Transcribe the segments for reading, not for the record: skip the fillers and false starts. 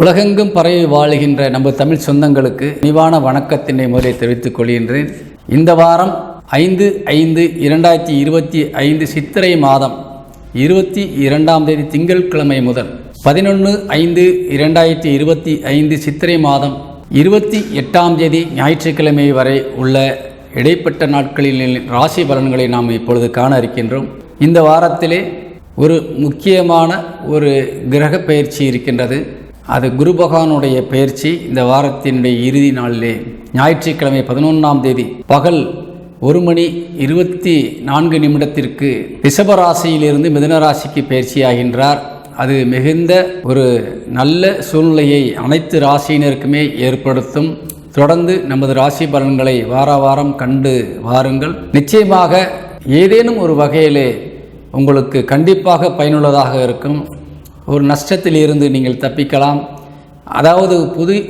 உலகெங்கும் பரவி வாழுகின்ற நம்ம தமிழ் சொந்தங்களுக்கு நிவான வணக்கத்தினை முதலில் தெரிவித்துக் கொள்கின்றேன். இந்த வாரம் 5/5/2025 சித்திரை மாதம் 22ஆம் தேதி திங்கட்கிழமை முதல் 11/5/2025 சித்திரை மாதம் 28ஆம் தேதி ஞாயிற்றுக்கிழமை வரை உள்ள இடைப்பட்ட நாட்களில் ராசி பலன்களை நாம் இப்பொழுது காண இருக்கின்றோம். இந்த வாரத்திலே ஒரு முக்கியமான ஒரு கிரக பயிற்சி இருக்கின்றது. அது குரு பகவானுடைய பயிற்சி. இந்த வாரத்தினுடைய இறுதி நாளிலே ஞாயிற்றுக்கிழமை 11ஆம் தேதி பகல் 1:24 ரிஷபராசியிலிருந்து மிதுன ராசிக்கு பயிற்சியாகின்றார். அது மிகுந்த ஒரு நல்ல சூழ்நிலையை அனைத்து ராசியினருக்குமே ஏற்படுத்தும். தொடர்ந்து நமது ராசி பலன்களை வாரம் கண்டு வாருங்கள். நிச்சயமாக ஏதேனும் ஒரு வகையிலே உங்களுக்கு கண்டிப்பாக பயனுள்ளதாக இருக்கும். ஒரு நஷ்டத்தில் இருந்து நீங்கள் தப்பிக்கலாம். அதாவது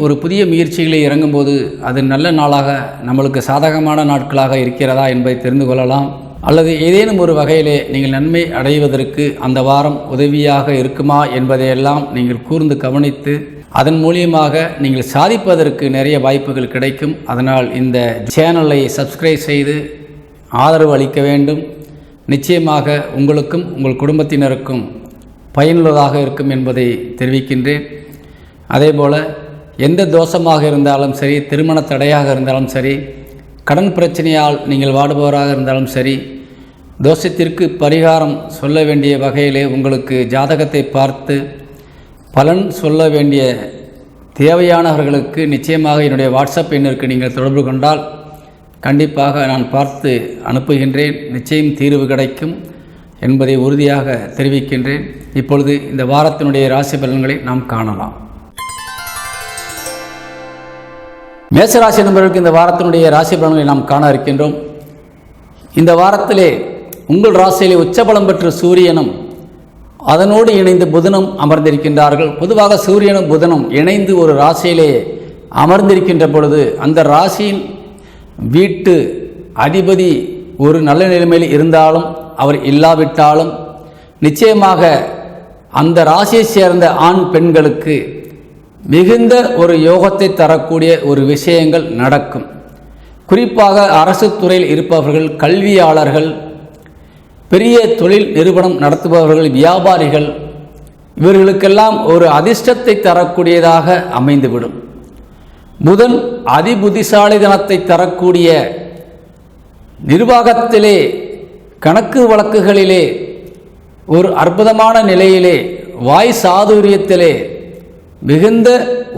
ஒரு புதிய முயற்சிகளை இறங்கும்போது அது நல்ல நாளாக நம்மளுக்கு சாதகமான நாட்களாக இருக்கிறதா என்பதை தெரிந்து கொள்ளலாம். அல்லது ஏதேனும் ஒரு வகையிலே நீங்கள் நன்மை அடைவதற்கு அந்த வாரம் உதவியாக இருக்குமா என்பதையெல்லாம் நீங்கள் கூர்ந்து கவனித்து அதன் மூலியமாக நீங்கள் சாதிப்பதற்கு நிறைய வாய்ப்புகள் கிடைக்கும். அதனால் இந்த சேனலை சப்ஸ்கிரைப் செய்து ஆதரவு அளிக்க வேண்டும். நிச்சயமாக உங்களுக்கும் உங்கள் குடும்பத்தினருக்கும் பயனுள்ளதாக இருக்கும் என்பதை தெரிவிக்கின்றேன். அதேபோல் எந்த தோஷமாக இருந்தாலும் சரி, திருமண தடையாக இருந்தாலும் சரி, கடன் பிரச்சனையால் நீங்கள் வாடுபவராக இருந்தாலும் சரி, தோஷத்திற்கு பரிகாரம் சொல்ல வேண்டிய வகையிலே உங்களுக்கு ஜாதகத்தை பார்த்து பலன் சொல்ல வேண்டிய தேவையானவர்களுக்கு நிச்சயமாக என்னுடைய வாட்ஸ்அப் எண்ணிற்கு நீங்கள் தொடர்பு கொண்டால் கண்டிப்பாக நான் பார்த்து அனுப்புகின்றேன். நிச்சயம் தீர்வு கிடைக்கும் என்பதை உறுதியாக தெரிவிக்கின்றேன். இப்பொழுது இந்த வாரத்தினுடைய ராசி பலன்களை நாம் காணலாம். மேசராசி நண்பர்களுக்கு இந்த வாரத்தினுடைய ராசி பலன்களை நாம் காண இருக்கின்றோம். இந்த வாரத்திலே உங்கள் ராசியிலே உச்சபலம் பெற்ற சூரியனும் அதனோடு இணைந்து புதனும் அமர்ந்திருக்கின்றார்கள். பொதுவாக சூரியனும் புதனும் இணைந்து ஒரு ராசியிலே அமர்ந்திருக்கின்ற பொழுது அந்த ராசியின் வீட்டு அதிபதி ஒரு நல்ல நிலைமையில் இருந்தாலும் அவர் இல்லாவிட்டாலும் நிச்சயமாக அந்த ராசியை சேர்ந்த ஆண் பெண்களுக்கு மிகுந்த ஒரு யோகத்தை தரக்கூடிய ஒரு விஷயங்கள் நடக்கும். குறிப்பாக அரசு துறையில் இருப்பவர்கள், கல்வியாளர்கள், பெரிய தொழில் நிறுவனம் நடத்துபவர்கள், வியாபாரிகள், இவர்களுக்கெல்லாம் ஒரு அதிர்ஷ்டத்தை தரக்கூடியதாக அமைந்துவிடும். புதன் அதிபுத்திசாலித்தனத்தை தரக்கூடிய நிர்வாகத்திலே, கணக்கு வழக்குகளிலே, ஒரு அற்புதமான நிலையிலே, வாய் சாதுரியத்திலே மிகுந்த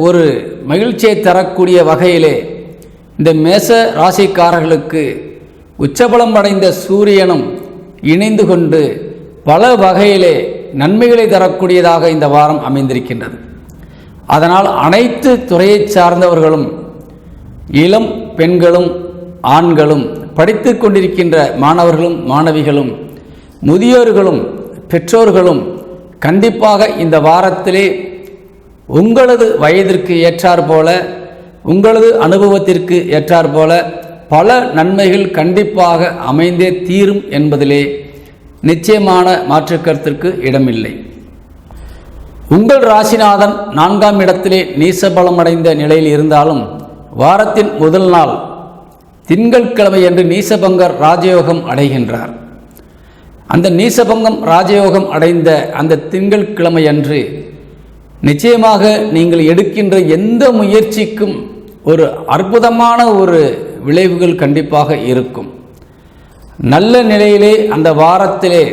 ஒரு மகிழ்ச்சியை தரக்கூடிய வகையிலே இந்த மேச ராசிக்காரர்களுக்கு உச்சபலம் அடைந்த சூரியனும் இணைந்து கொண்டு பல வகையிலே நன்மைகளை தரக்கூடியதாக இந்த வாரம் அமைந்திருக்கின்றது. அதனால் அனைத்து துறையை சார்ந்தவர்களும், இளம் பெண்களும் ஆண்களும், படித்து கொண்டிருக்கின்ற மாணவர்களும் மாணவிகளும், முதியோர்களும் பெற்றோர்களும் கண்டிப்பாக இந்த வாரத்திலே உங்களது வயதிற்கு ஏற்றாற்போல, உங்களது அனுபவத்திற்கு ஏற்றாற்போல பல நன்மைகள் கண்டிப்பாக அமைந்தே தீரும் என்பதிலே நிச்சயமான மாற்றுக்கருத்திற்கு இடமில்லை. உங்கள் ராசிநாதன் 4ஆம் இடத்திலே நீசபலமடைந்த நிலையில் இருந்தாலும் வாரத்தின் முதல் நாள் திங்கட்கிழமை என்று நீசபங்கர் ராஜயோகம் அடைகின்றார். அந்த நீசபங்கம் ராஜயோகம் அடைந்த அந்த திங்கட்கிழமை அன்று நிச்சயமாக நீங்கள் எடுக்கின்ற எந்த முயற்சிக்கும் ஒரு அற்புதமான ஒரு விளைவுகள் கண்டிப்பாக இருக்கும். நல்ல நிலையிலே அந்த வாரத்திலே,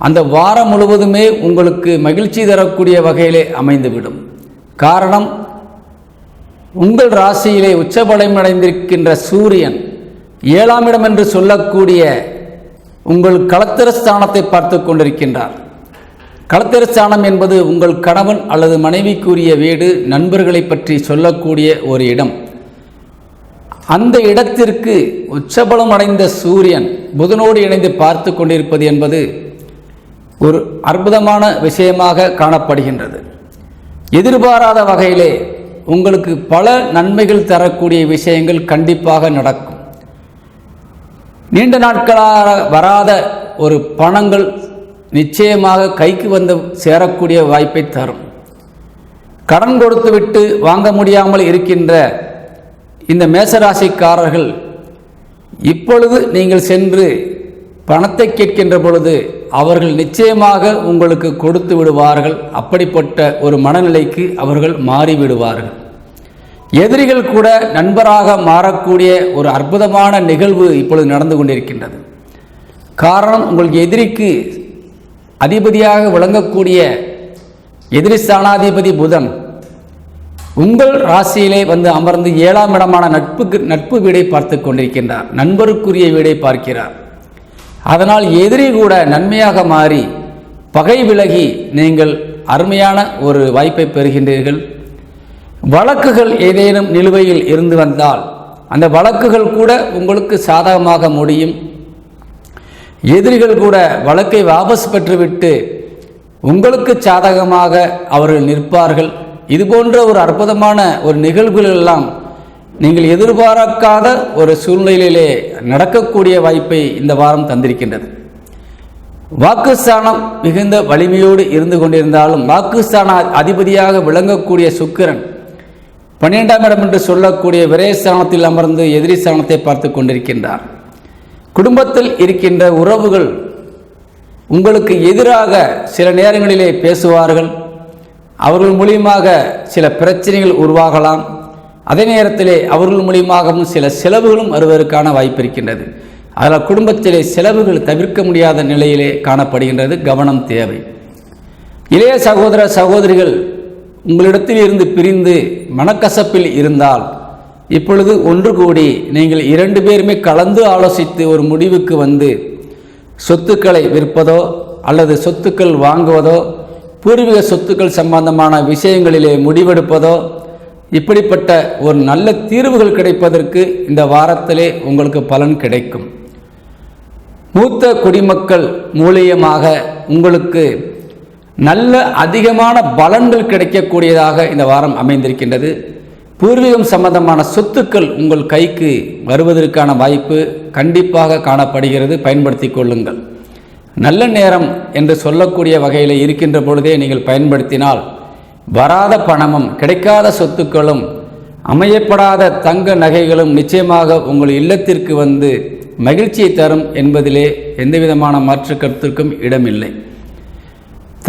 அந்த வாரம் முழுவதுமே உங்களுக்கு மகிழ்ச்சி தரக்கூடிய வகையிலே அமைந்துவிடும். காரணம், உங்கள் ராசியிலே உச்சபலமடைந்திருக்கின்ற சூரியன் 7ஆம் இடம் என்று சொல்லக்கூடிய உங்கள் களத்திரஸ்தானத்தை பார்த்து கொண்டிருக்கின்றார். களத்திரஸ்தானம் என்பது உங்கள் கணவன் அல்லது மனைவிக்குரிய வீடு, நண்பர்களை பற்றி சொல்லக்கூடிய ஒரு இடம். அந்த இடத்திற்கு உச்சபலம் அடைந்த சூரியன் புதனோடு இணைந்து பார்த்து கொண்டிருப்பது என்பது ஒரு அற்புதமான விஷயமாக காணப்படுகின்றது. எதிர்பாராத வகையிலே உங்களுக்கு பல நன்மைகள் தரக்கூடிய விஷயங்கள் கண்டிப்பாக நடக்கும். நீண்ட நாட்களாக வராத ஒரு பணங்கள் நிச்சயமாக கைக்கு வந்து சேரக்கூடிய வாய்ப்பை தரும். கடன் கொடுத்து விட்டு வாங்க முடியாமல் இருக்கின்ற இந்த மேசராசிக்காரர்கள் இப்பொழுது நீங்கள் சென்று பணத்தை கேட்கின்ற பொழுது அவர்கள் நிச்சயமாக உங்களுக்கு கொடுத்து விடுவார்கள். அப்படிப்பட்ட ஒரு மனநிலைக்கு அவர்கள் மாறிவிடுவார்கள். எதிரிகள் கூட நண்பராக மாறக்கூடிய ஒரு அற்புதமான நிகழ்வு இப்பொழுது நடந்து கொண்டிருக்கின்றது. காரணம், உங்களுக்கு எதிரிக்கு அதிபதியாக விளங்கக்கூடிய எதிரிஸ்தானாதிபதி புதன் உங்கள் ராசியிலே வந்து அமர்ந்து 7ஆம் இடமான நட்பு வீடை பார்த்து கொண்டிருக்கின்றார். நண்பருக்குரிய வீடை பார்க்கிறார். அதனால் எதிரி கூட நன்மையாக மாறி பகை விலகி நீங்கள் அருமையான ஒரு வாய்ப்பை பெறுகின்றீர்கள். வழக்குகள் ஏதேனும் நிலுவையில் இருந்து வந்தால் அந்த வழக்குகள் கூட உங்களுக்கு சாதகமாக முடியும். எதிரிகள் கூட வழக்கை வாபஸ் பெற்றுவிட்டு உங்களுக்கு சாதகமாக அவர்கள் நிற்பார்கள். இதுபோன்ற ஒரு அற்புதமான ஒரு நிகழ்வுகள் எல்லாம் நீங்கள் எதிர்பார்க்காத ஒரு சூழ்நிலையிலே நடக்கக்கூடிய வாய்ப்பை இந்த வாரம் தந்திருக்கின்றது. வாக்குஸ்தானம் மிகுந்த வலிமையோடு இருந்து கொண்டிருந்தாலும் வாக்குஸ்தான அதிபதியாக விளங்கக்கூடிய சுக்கிரன் 12ஆம் இடம் என்று சொல்லக்கூடிய விரயஸ்தானத்தில் அமர்ந்து எதிரி ஸ்தானத்தை பார்த்து கொண்டிருக்கின்றார். குடும்பத்தில் இருக்கின்ற உறவுகள் உங்களுக்கு எதிராக சில நேரங்களிலே பேசுவார்கள். அவர்கள் மூலியமாக சில பிரச்சனைகள் உருவாகலாம். அதே நேரத்திலே அவர்கள் மூலியமாகவும் சில செலவுகளும் வருவதற்கான வாய்ப்பு இருக்கின்றது. அதில் குடும்பத்திலே செலவுகள் தவிர்க்க முடியாத நிலையிலே காணப்படுகின்றது. கவனம் தேவை. இளைய சகோதர சகோதரிகள் உங்களிடத்தில் இருந்து பிரிந்து மனக்கசப்பில் இருந்தால் இப்பொழுது ஒன்று கூடி நீங்கள் 2 பேருமே கலந்து ஆலோசித்து ஒரு முடிவுக்கு வந்து சொத்துக்களை விற்பதோ அல்லது சொத்துக்கள் வாங்குவதோ பூர்வீக சொத்துக்கள் சம்பந்தமான விஷயங்களிலே முடிவெடுப்பதோ இப்படிப்பட்ட ஒரு நல்ல தீர்வுகள் கிடைப்பதற்கு இந்த வாரத்திலே உங்களுக்கு பலன் கிடைக்கும். மூத்த குடிமக்கள் மூலியமாக உங்களுக்கு நல்ல அதிகமான பலன்கள் கிடைக்கக்கூடியதாக இந்த வாரம் அமைந்திருக்கின்றது. பூர்வீகம் சம்பந்தமான சொத்துக்கள் உங்கள் கைக்கு வருவதற்கான வாய்ப்பு கண்டிப்பாக காணப்படுகிறது. பயன்படுத்தி கொள்ளுங்கள். நல்ல நேரம் என்று சொல்லக்கூடிய வகையில் இருக்கின்ற பொழுதே நீங்கள் பயன்படுத்தினால் வராத பணமும் கிடைக்காத சொத்துக்களும் அமையப்படாத தங்க நகைகளும் நிச்சயமாக உங்கள் இல்லத்திற்கு வந்து மகிழ்ச்சியை தரும் என்பதிலே எந்தவிதமான மாற்று கருத்திற்கும் இடமில்லை.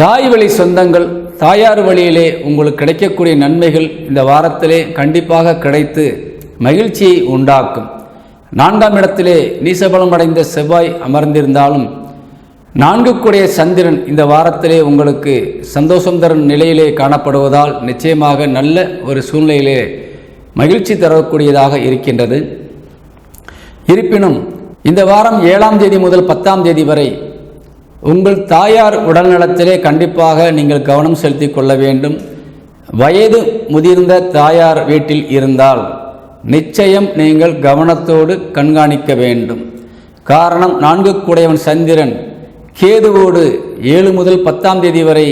தாய் வழி சொந்தங்கள், தாயார் வழியிலே உங்களுக்கு கிடைக்கக்கூடிய நன்மைகள் இந்த வாரத்திலே கண்டிப்பாக கிடைத்து மகிழ்ச்சியை உண்டாக்கும். 4ஆம் இடத்திலே நீசபலம் அடைந்த செவ்வாய் அமர்ந்திருந்தாலும் 4க்குடைய சந்திரன் இந்த வாரத்திலே உங்களுக்கு சந்தோஷம் தரும் நிலையிலே காணப்படுவதால் நிச்சயமாக நல்ல ஒரு சூழ்நிலையிலே மகிழ்ச்சி தரக்கூடியதாக இருக்கின்றது. இருப்பினும் இந்த வாரம் 7ஆம் தேதி முதல் 10ஆம் தேதி வரை உங்கள் தாயார் உடல்நலத்திலே கண்டிப்பாக நீங்கள் கவனம் செலுத்தி கொள்ள வேண்டும். வயது முதிர்ந்த தாயார் வீட்டில் இருந்தால் நிச்சயம் நீங்கள் கவனத்தோடு கண்காணிக்க வேண்டும். காரணம், 4க்குடையவன் சந்திரன் கேதுவோடு 7 முதல் 10ஆம் தேதி வரை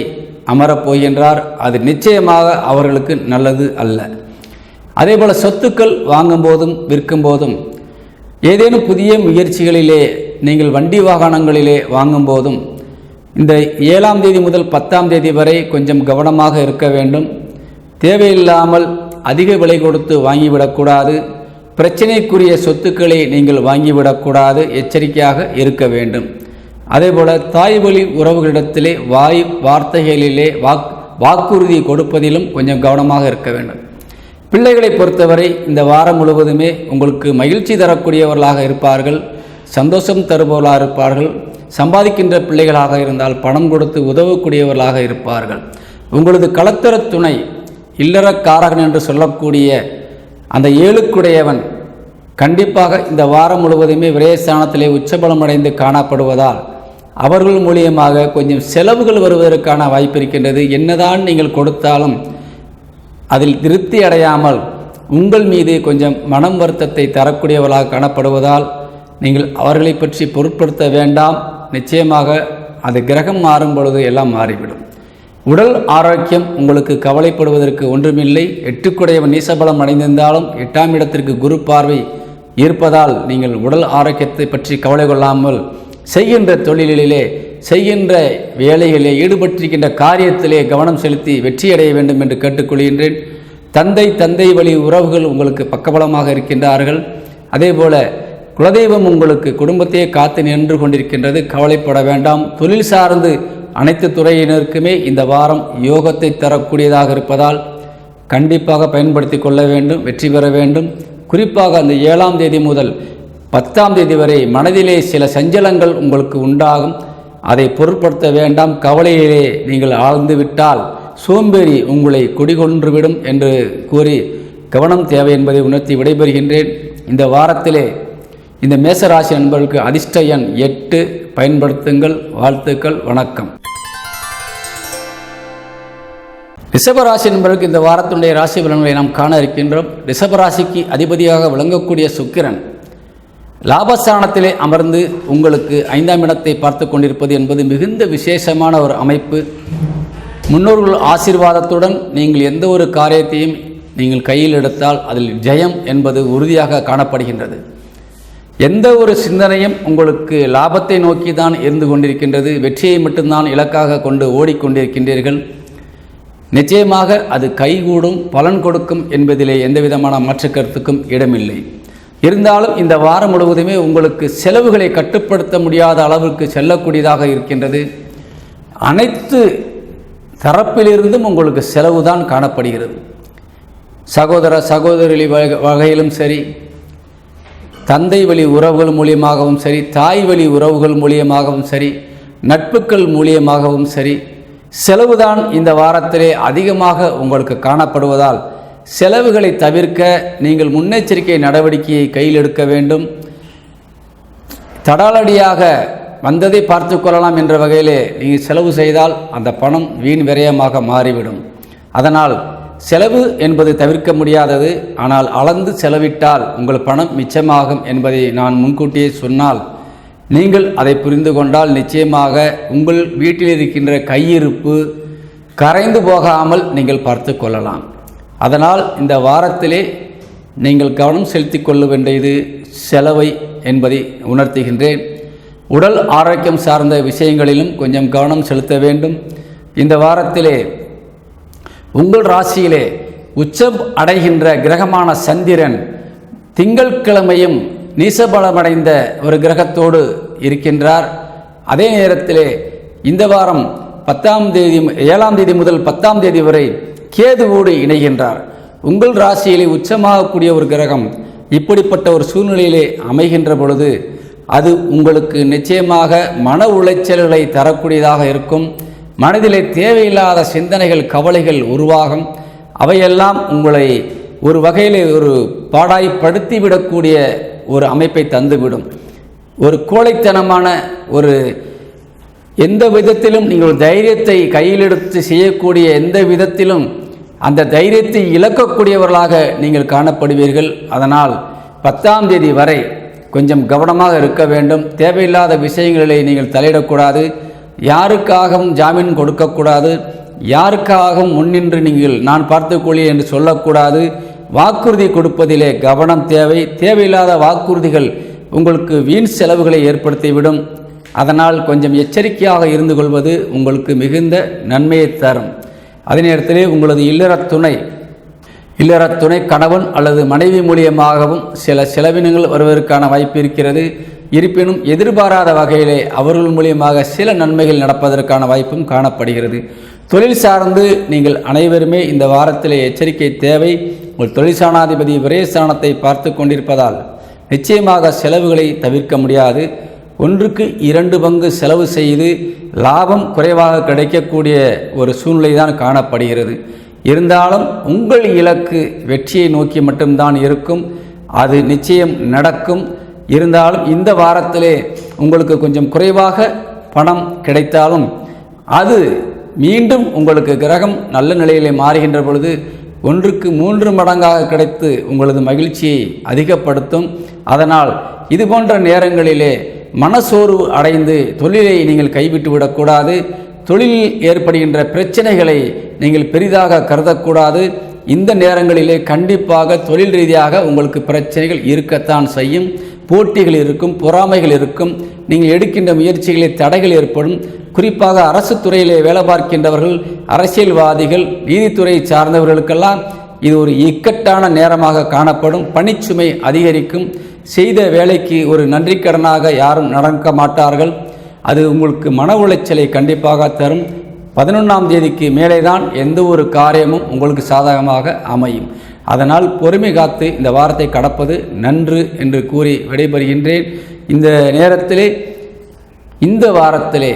அமரப்போகின்றார். அது நிச்சயமாக அவர்களுக்கு நல்லது அல்ல. அதேபோல் சொத்துக்கள் வாங்கும் போதும் விற்கும் போதும் ஏதேனும் புதிய முயற்சிகளிலே நீங்கள் வண்டி வாகனங்களிலே வாங்கும் போதும் இந்த 7ஆம் தேதி முதல் 10ஆம் தேதி வரை கொஞ்சம் கவனமாக இருக்க வேண்டும். தேவையில்லாமல் அதிக விலை கொடுத்து வாங்கிவிடக்கூடாது. பிரச்சனைக்குரிய சொத்துக்களை நீங்கள் வாங்கிவிடக்கூடாது. எச்சரிக்கையாக இருக்க வேண்டும். அதேபோல் தாய் வழி உறவுகளிடத்திலே வார்த்தைகளிலே வாக்குறுதி கொடுப்பதிலும் கொஞ்சம் கவனமாக இருக்க வேண்டும். பிள்ளைகளை பொறுத்தவரை இந்த வாரம் முழுவதுமே உங்களுக்கு மகிழ்ச்சி தரக்கூடியவர்களாக இருப்பார்கள். சந்தோஷம் தருபவர்களாக இருப்பார்கள். சம்பாதிக்கின்ற பிள்ளைகளாக இருந்தால் பணம் கொடுத்து உதவக்கூடியவர்களாக இருப்பார்கள். உங்களது களத்தர துணை இல்லறக்காரகன் என்று சொல்லக்கூடிய அந்த 7க்குடையவன் கண்டிப்பாக இந்த வாரம் முழுவதுமே விரயஸ்தானத்திலே உச்சபலம் அடைந்து காணப்படுவதால் அவர்கள் மூலியமாக கொஞ்சம் செலவுகள் வருவதற்கான வாய்ப்பு இருக்கின்றது. என்னதான் நீங்கள் கொடுத்தாலும் அதில் திருப்தி அடையாமல் உங்கள் மீது கொஞ்சம் மனம் வருத்தத்தை தரக்கூடியவர்களாக காணப்படுவதால் நீங்கள் அவர்களை பற்றி பொருட்படுத்த வேண்டாம். நிச்சயமாக அது கிரகம் மாறும் பொழுது எல்லாம் மாறிவிடும். உடல் ஆரோக்கியம் உங்களுக்கு கவலைப்படுவதற்கு ஒன்றுமில்லை. 8க்குடையவன் நீசபலம் அடைந்திருந்தாலும் 8ஆம் இடத்திற்கு குரு பார்வை இருப்பதால் நீங்கள் உடல் ஆரோக்கியத்தை பற்றி கவலை கொள்ளாமல் செய்கின்ற தொழிலிலே செய்கின்ற வேலைகளிலே ஈடுபட்டிருக்கின்ற காரியத்திலே கவனம் செலுத்தி வெற்றியடைய வேண்டும் என்று கேட்டுக்கொள்கின்றேன். தந்தை வழி உறவுகள் உங்களுக்கு பக்கபலமாக இருக்கின்றார்கள். அதேபோல குலதெய்வம் உங்களுக்கு குடும்பத்தையே காத்து நின்று கொண்டிருக்கின்றது. கவலைப்பட வேண்டாம். தொழில் சார்ந்து அனைத்து துறையினருக்குமே இந்த வாரம் யோகத்தை தரக்கூடியதாக இருப்பதால் கண்டிப்பாக பயன்படுத்தி கொள்ள வேண்டும், வெற்றி பெற வேண்டும். குறிப்பாக அந்த 7ஆம் தேதி முதல் 10ஆம் தேதி வரை மனதிலே சில சஞ்சலங்கள் உங்களுக்கு உண்டாகும். அதை பொருட்படுத்த வேண்டாம். கவலையிலே நீங்கள் ஆழ்ந்து விட்டால் சோம்பேறி உங்களை குடிகொன்றுவிடும் என்று கூறி கவனம் தேவை என்பதை உணர்த்தி விடைபெறுகின்றேன். இந்த வாரத்திலே இந்த மேசராசி நண்பர்களுக்கு அதிர்ஷ்ட எண் 8 பயன்படுத்துங்கள். வாழ்த்துக்கள். வணக்கம். ரிஷபராசி நண்பர்களுக்கு இந்த வாரத்துடைய ராசி பலன்களை நாம் காண இருக்கின்றோம். ரிஷபராசிக்கு அதிபதியாக விளங்கக்கூடிய சுக்கிரன் லாபஸ்தானத்திலே அமர்ந்து உங்களுக்கு 5ஆம் இடத்தை பார்த்து கொண்டிருப்பது என்பது மிகுந்த விசேஷமான ஒரு அமைப்பு. முன்னோர்கள் ஆசீர்வாதத்துடன் நீங்கள் எந்த ஒரு காரியத்தையும் நீங்கள் கையில் எடுத்தால் அதில் ஜெயம் என்பது உறுதியாக காணப்படுகின்றது. எந்த ஒரு சிந்தனையும் உங்களுக்கு லாபத்தை நோக்கி தான் இருந்து கொண்டிருக்கின்றது. வெற்றியை மட்டும்தான் இலக்காக கொண்டு ஓடிக்கொண்டிருக்கின்றீர்கள். நிச்சயமாக அது கைகூடும், பலன் கொடுக்கும் என்பதிலே எந்த விதமான மாற்று கருத்துக்கும் இடமில்லை. இருந்தாலும் இந்த வாரம் முழுவதுமே உங்களுக்கு செலவுகளை கட்டுப்படுத்த முடியாத அளவிற்கு செல்லக்கூடியதாக இருக்கின்றது. அனைத்து தரப்பிலிருந்தும் உங்களுக்கு செலவு தான் காணப்படுகிறது. சகோதரி வகையிலும் சரி, தந்தை வழி உறவுகள் மூலியமாகவும் சரி, தாய் வழி உறவுகள் மூலியமாகவும் சரி, நட்புகள் மூலியமாகவும் சரி, செலவுதான் இந்த வாரத்திலே அதிகமாக உங்களுக்கு காணப்படுவதால் செலவுகளை தவிர்க்க நீங்கள் முன்னெச்சரிக்கை நடவடிக்கையை கையில் எடுக்க வேண்டும். தடாலடியாக வந்ததை பார்த்து கொள்ளலாம் என்ற வகையிலே நீங்கள் செலவு செய்தால் அந்த பணம் வீண் விரயமாக மாறிவிடும். அதனால் செலவு என்பது தவிர்க்க முடியாதது. ஆனால் அளந்து செலவிட்டால் உங்கள் பணம் மிச்சமாகும் என்பதை நான் முன்கூட்டியே சொன்னால் நீங்கள் அதை புரிந்து கொண்டால் நிச்சயமாக உங்கள் வீட்டில் இருக்கின்ற கையிருப்பு கரைந்து போகாமல் நீங்கள் பார்த்து கொள்ளலாம். அதனால் இந்த வாரத்திலே நீங்கள் கவனம் செலுத்தி கொள்ள வேண்டியது செலவை என்பதை உணர்த்துகின்றேன். உடல் ஆரோக்கியம் சார்ந்த விஷயங்களிலும் கொஞ்சம் கவனம் செலுத்த வேண்டும். இந்த வாரத்திலே உங்கள் ராசியிலே உச்சம் அடைகின்ற கிரகமான சந்திரன் திங்கட்கிழமையும் நீசபலமடைந்த ஒரு கிரகத்தோடு இருக்கின்றார். அதே நேரத்திலே இந்த வாரம் 7ஆம் தேதி முதல் 10ஆம் தேதி வரை கேதுவோடு இணைகின்றார். உங்கள் ராசியிலே உச்சமாகக்கூடிய ஒரு கிரகம் இப்படிப்பட்ட ஒரு சூழ்நிலையிலே அமைகின்ற பொழுது அது உங்களுக்கு நிச்சயமாக மன உளைச்சல்களை தரக்கூடியதாக இருக்கும். மனதிலே தேவையில்லாத சிந்தனைகள், கவலைகள் உருவாகும். அவையெல்லாம் உங்களை ஒரு வகையில் ஒரு பாடாய்ப்படுத்திவிடக்கூடிய ஒரு அமைப்பை தந்துவிடும். ஒரு கோழைத்தனமான ஒரு எந்த விதத்திலும் நீங்கள் தைரியத்தை கையிலெடுத்து செய்யக்கூடிய எந்த விதத்திலும் அந்த தைரியத்தை இழக்கக்கூடியவர்களாக நீங்கள் காணப்படுவீர்கள். அதனால் 10ஆம் தேதி வரை கொஞ்சம் கவனமாக இருக்க வேண்டும். தேவையில்லாத விஷயங்களிலே நீங்கள் தலையிடக்கூடாது. யாருக்காகவும் ஜாமீன் கொடுக்கக்கூடாது. யாருக்காகவும் முன்னின்று நீங்கள் நான் பார்த்துக்கொள்ளேன் என்று சொல்லக்கூடாது. வாக்குறுதி கொடுப்பதிலே கவனம் தேவை. தேவையில்லாத வாக்குறுதிகள் உங்களுக்கு வீண் செலவுகளை ஏற்படுத்திவிடும். அதனால் கொஞ்சம் எச்சரிக்கையாக இருந்து கொள்வது உங்களுக்கு மிகுந்த நன்மையை தரும். அதே நேரத்திலே உங்களது இல்லறத் துணை கணவன் அல்லது மனைவி மூலியமாகவும் சில செலவினங்கள் வருவதற்கான வாய்ப்பு இருக்கிறது. இருப்பினும் எதிர்பாராத வகையிலே அவர்கள் மூலியமாக சில நன்மைகள் நடப்பதற்கான வாய்ப்பும் காணப்படுகிறது. தொழில் சார்ந்து நீங்கள் அனைவருமே இந்த வாரத்திலே எச்சரிக்கை தேவை. உங்கள் தொழிற்சானாதிபதி விரயஸ்தானத்தை பார்த்து கொண்டிருப்பதால் நிச்சயமாக செலவுகளை தவிர்க்க முடியாது. 1க்கு 2 பங்கு செலவு செய்து லாபம் குறைவாக கிடைக்கக்கூடிய ஒரு சூழ்நிலை தான் காணப்படுகிறது. இருந்தாலும் உங்கள் இலக்கு வெற்றியை நோக்கி மட்டும்தான் இருக்கும். அது நிச்சயம் நடக்கும். இருந்தாலும் இந்த வாரத்திலே உங்களுக்கு கொஞ்சம் குறைவாக பணம் கிடைத்தாலும் அது மீண்டும் உங்களுக்கு கிரகம் நல்ல நிலையிலே மாறுகின்ற பொழுது 1க்கு 3 மடங்காக கிடைத்து உங்களது மகிழ்ச்சியை அதிகப்படுத்தும். அதனால் இது போன்ற நேரங்களிலே மனசோர்வு அடைந்து தொழிலை நீங்கள் கைவிட்டு விடக்கூடாது. தொழிலில் ஏற்படுகின்ற பிரச்சனைகளை நீங்கள் பெரிதாக கருதக்கூடாது. இந்த நேரங்களிலே கண்டிப்பாக தொழில் ரீதியாக உங்களுக்கு பிரச்சனைகள் இருக்கத்தான் செய்யும். போட்டிகள் இருக்கும், பொறாமைகள் இருக்கும், நீங்கள் எடுக்கின்ற முயற்சிகளில் தடைகள் ஏற்படும். குறிப்பாக அரசு துறையிலே வேலை பார்க்கின்றவர்கள், அரசியல்வாதிகள், நீதித்துறையை சார்ந்தவர்களுக்கெல்லாம் இது ஒரு இக்கட்டான நேரமாக காணப்படும். பணிச்சுமை அதிகரிக்கும். செய்த வேலைக்கு ஒரு நன்றிக்கடனாக யாரும் நடக்க மாட்டார்கள். அது உங்களுக்கு மன உளைச்சலை கண்டிப்பாக தரும். 11ஆம் தேதிக்கு மேலே தான் எந்த ஒரு காரியமும் உங்களுக்கு சாதகமாக அமையும். அதனால் பொறுமை காத்து இந்த வாரத்தை கடப்பது நன்று என்று கூறி விடைபெறுகின்றேன். இந்த வாரத்திலே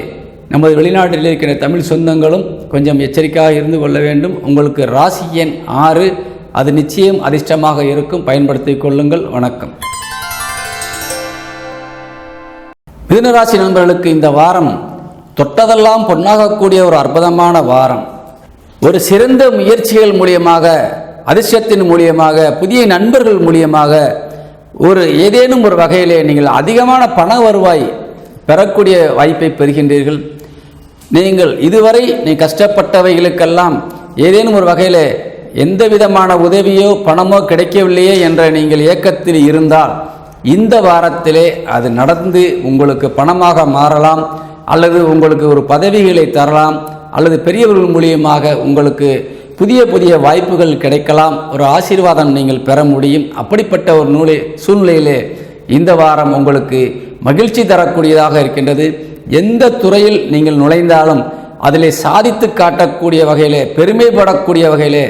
நமது வெளிநாட்டில் இருக்கிற தமிழ் சொந்தங்களும் கொஞ்சம் எச்சரிக்கையாக இருந்து கொள்ள வேண்டும். உங்களுக்கு ராசி எண் 6, அது நிச்சயம் அதிர்ஷ்டமாக இருக்கும். பயன்படுத்திக் கொள்ளுங்கள். வணக்கம். மிதுனராசி நண்பர்களுக்கு இந்த வாரம் தொட்டதெல்லாம் பொன்னாகக்கூடிய ஒரு அற்புதமான வாரம். ஒரு சிறந்த முயற்சிகள் மூலியமாக, அதிர்ஷ்டத்தின் மூலியமாக, புதிய நண்பர்கள் மூலியமாக ஏதேனும் ஒரு வகையிலே நீங்கள் அதிகமான பண வருவாய் பெறக்கூடிய வாய்ப்பை பெறுகின்றீர்கள். நீங்கள் இதுவரை கஷ்டப்பட்டவைகளுக்கெல்லாம் ஏதேனும் ஒரு வகையில் எந்த விதமான உதவியோ பணமோ கிடைக்கவில்லையே என்ற நீங்கள் ஏக்கத்தில் இருந்தால் இந்த வாரத்திலே அது நடந்து உங்களுக்கு பணமாக மாறலாம், அல்லது உங்களுக்கு ஒரு பதவிகளை தரலாம், அல்லது பெரியவர்கள் மூலியமாக உங்களுக்கு புதிய புதிய வாய்ப்புகள் கிடைக்கலாம், ஒரு ஆசீர்வாதம் நீங்கள் பெற முடியும். அப்படிப்பட்ட ஒரு சூழ்நிலையிலே இந்த வாரம் உங்களுக்கு மகிழ்ச்சி தரக்கூடியதாக இருக்கின்றது. எந்த துறையில் நீங்கள் நுழைந்தாலும் அதிலே சாதித்து காட்டக்கூடிய வகையிலே, பெருமைப்படக்கூடிய வகையிலே,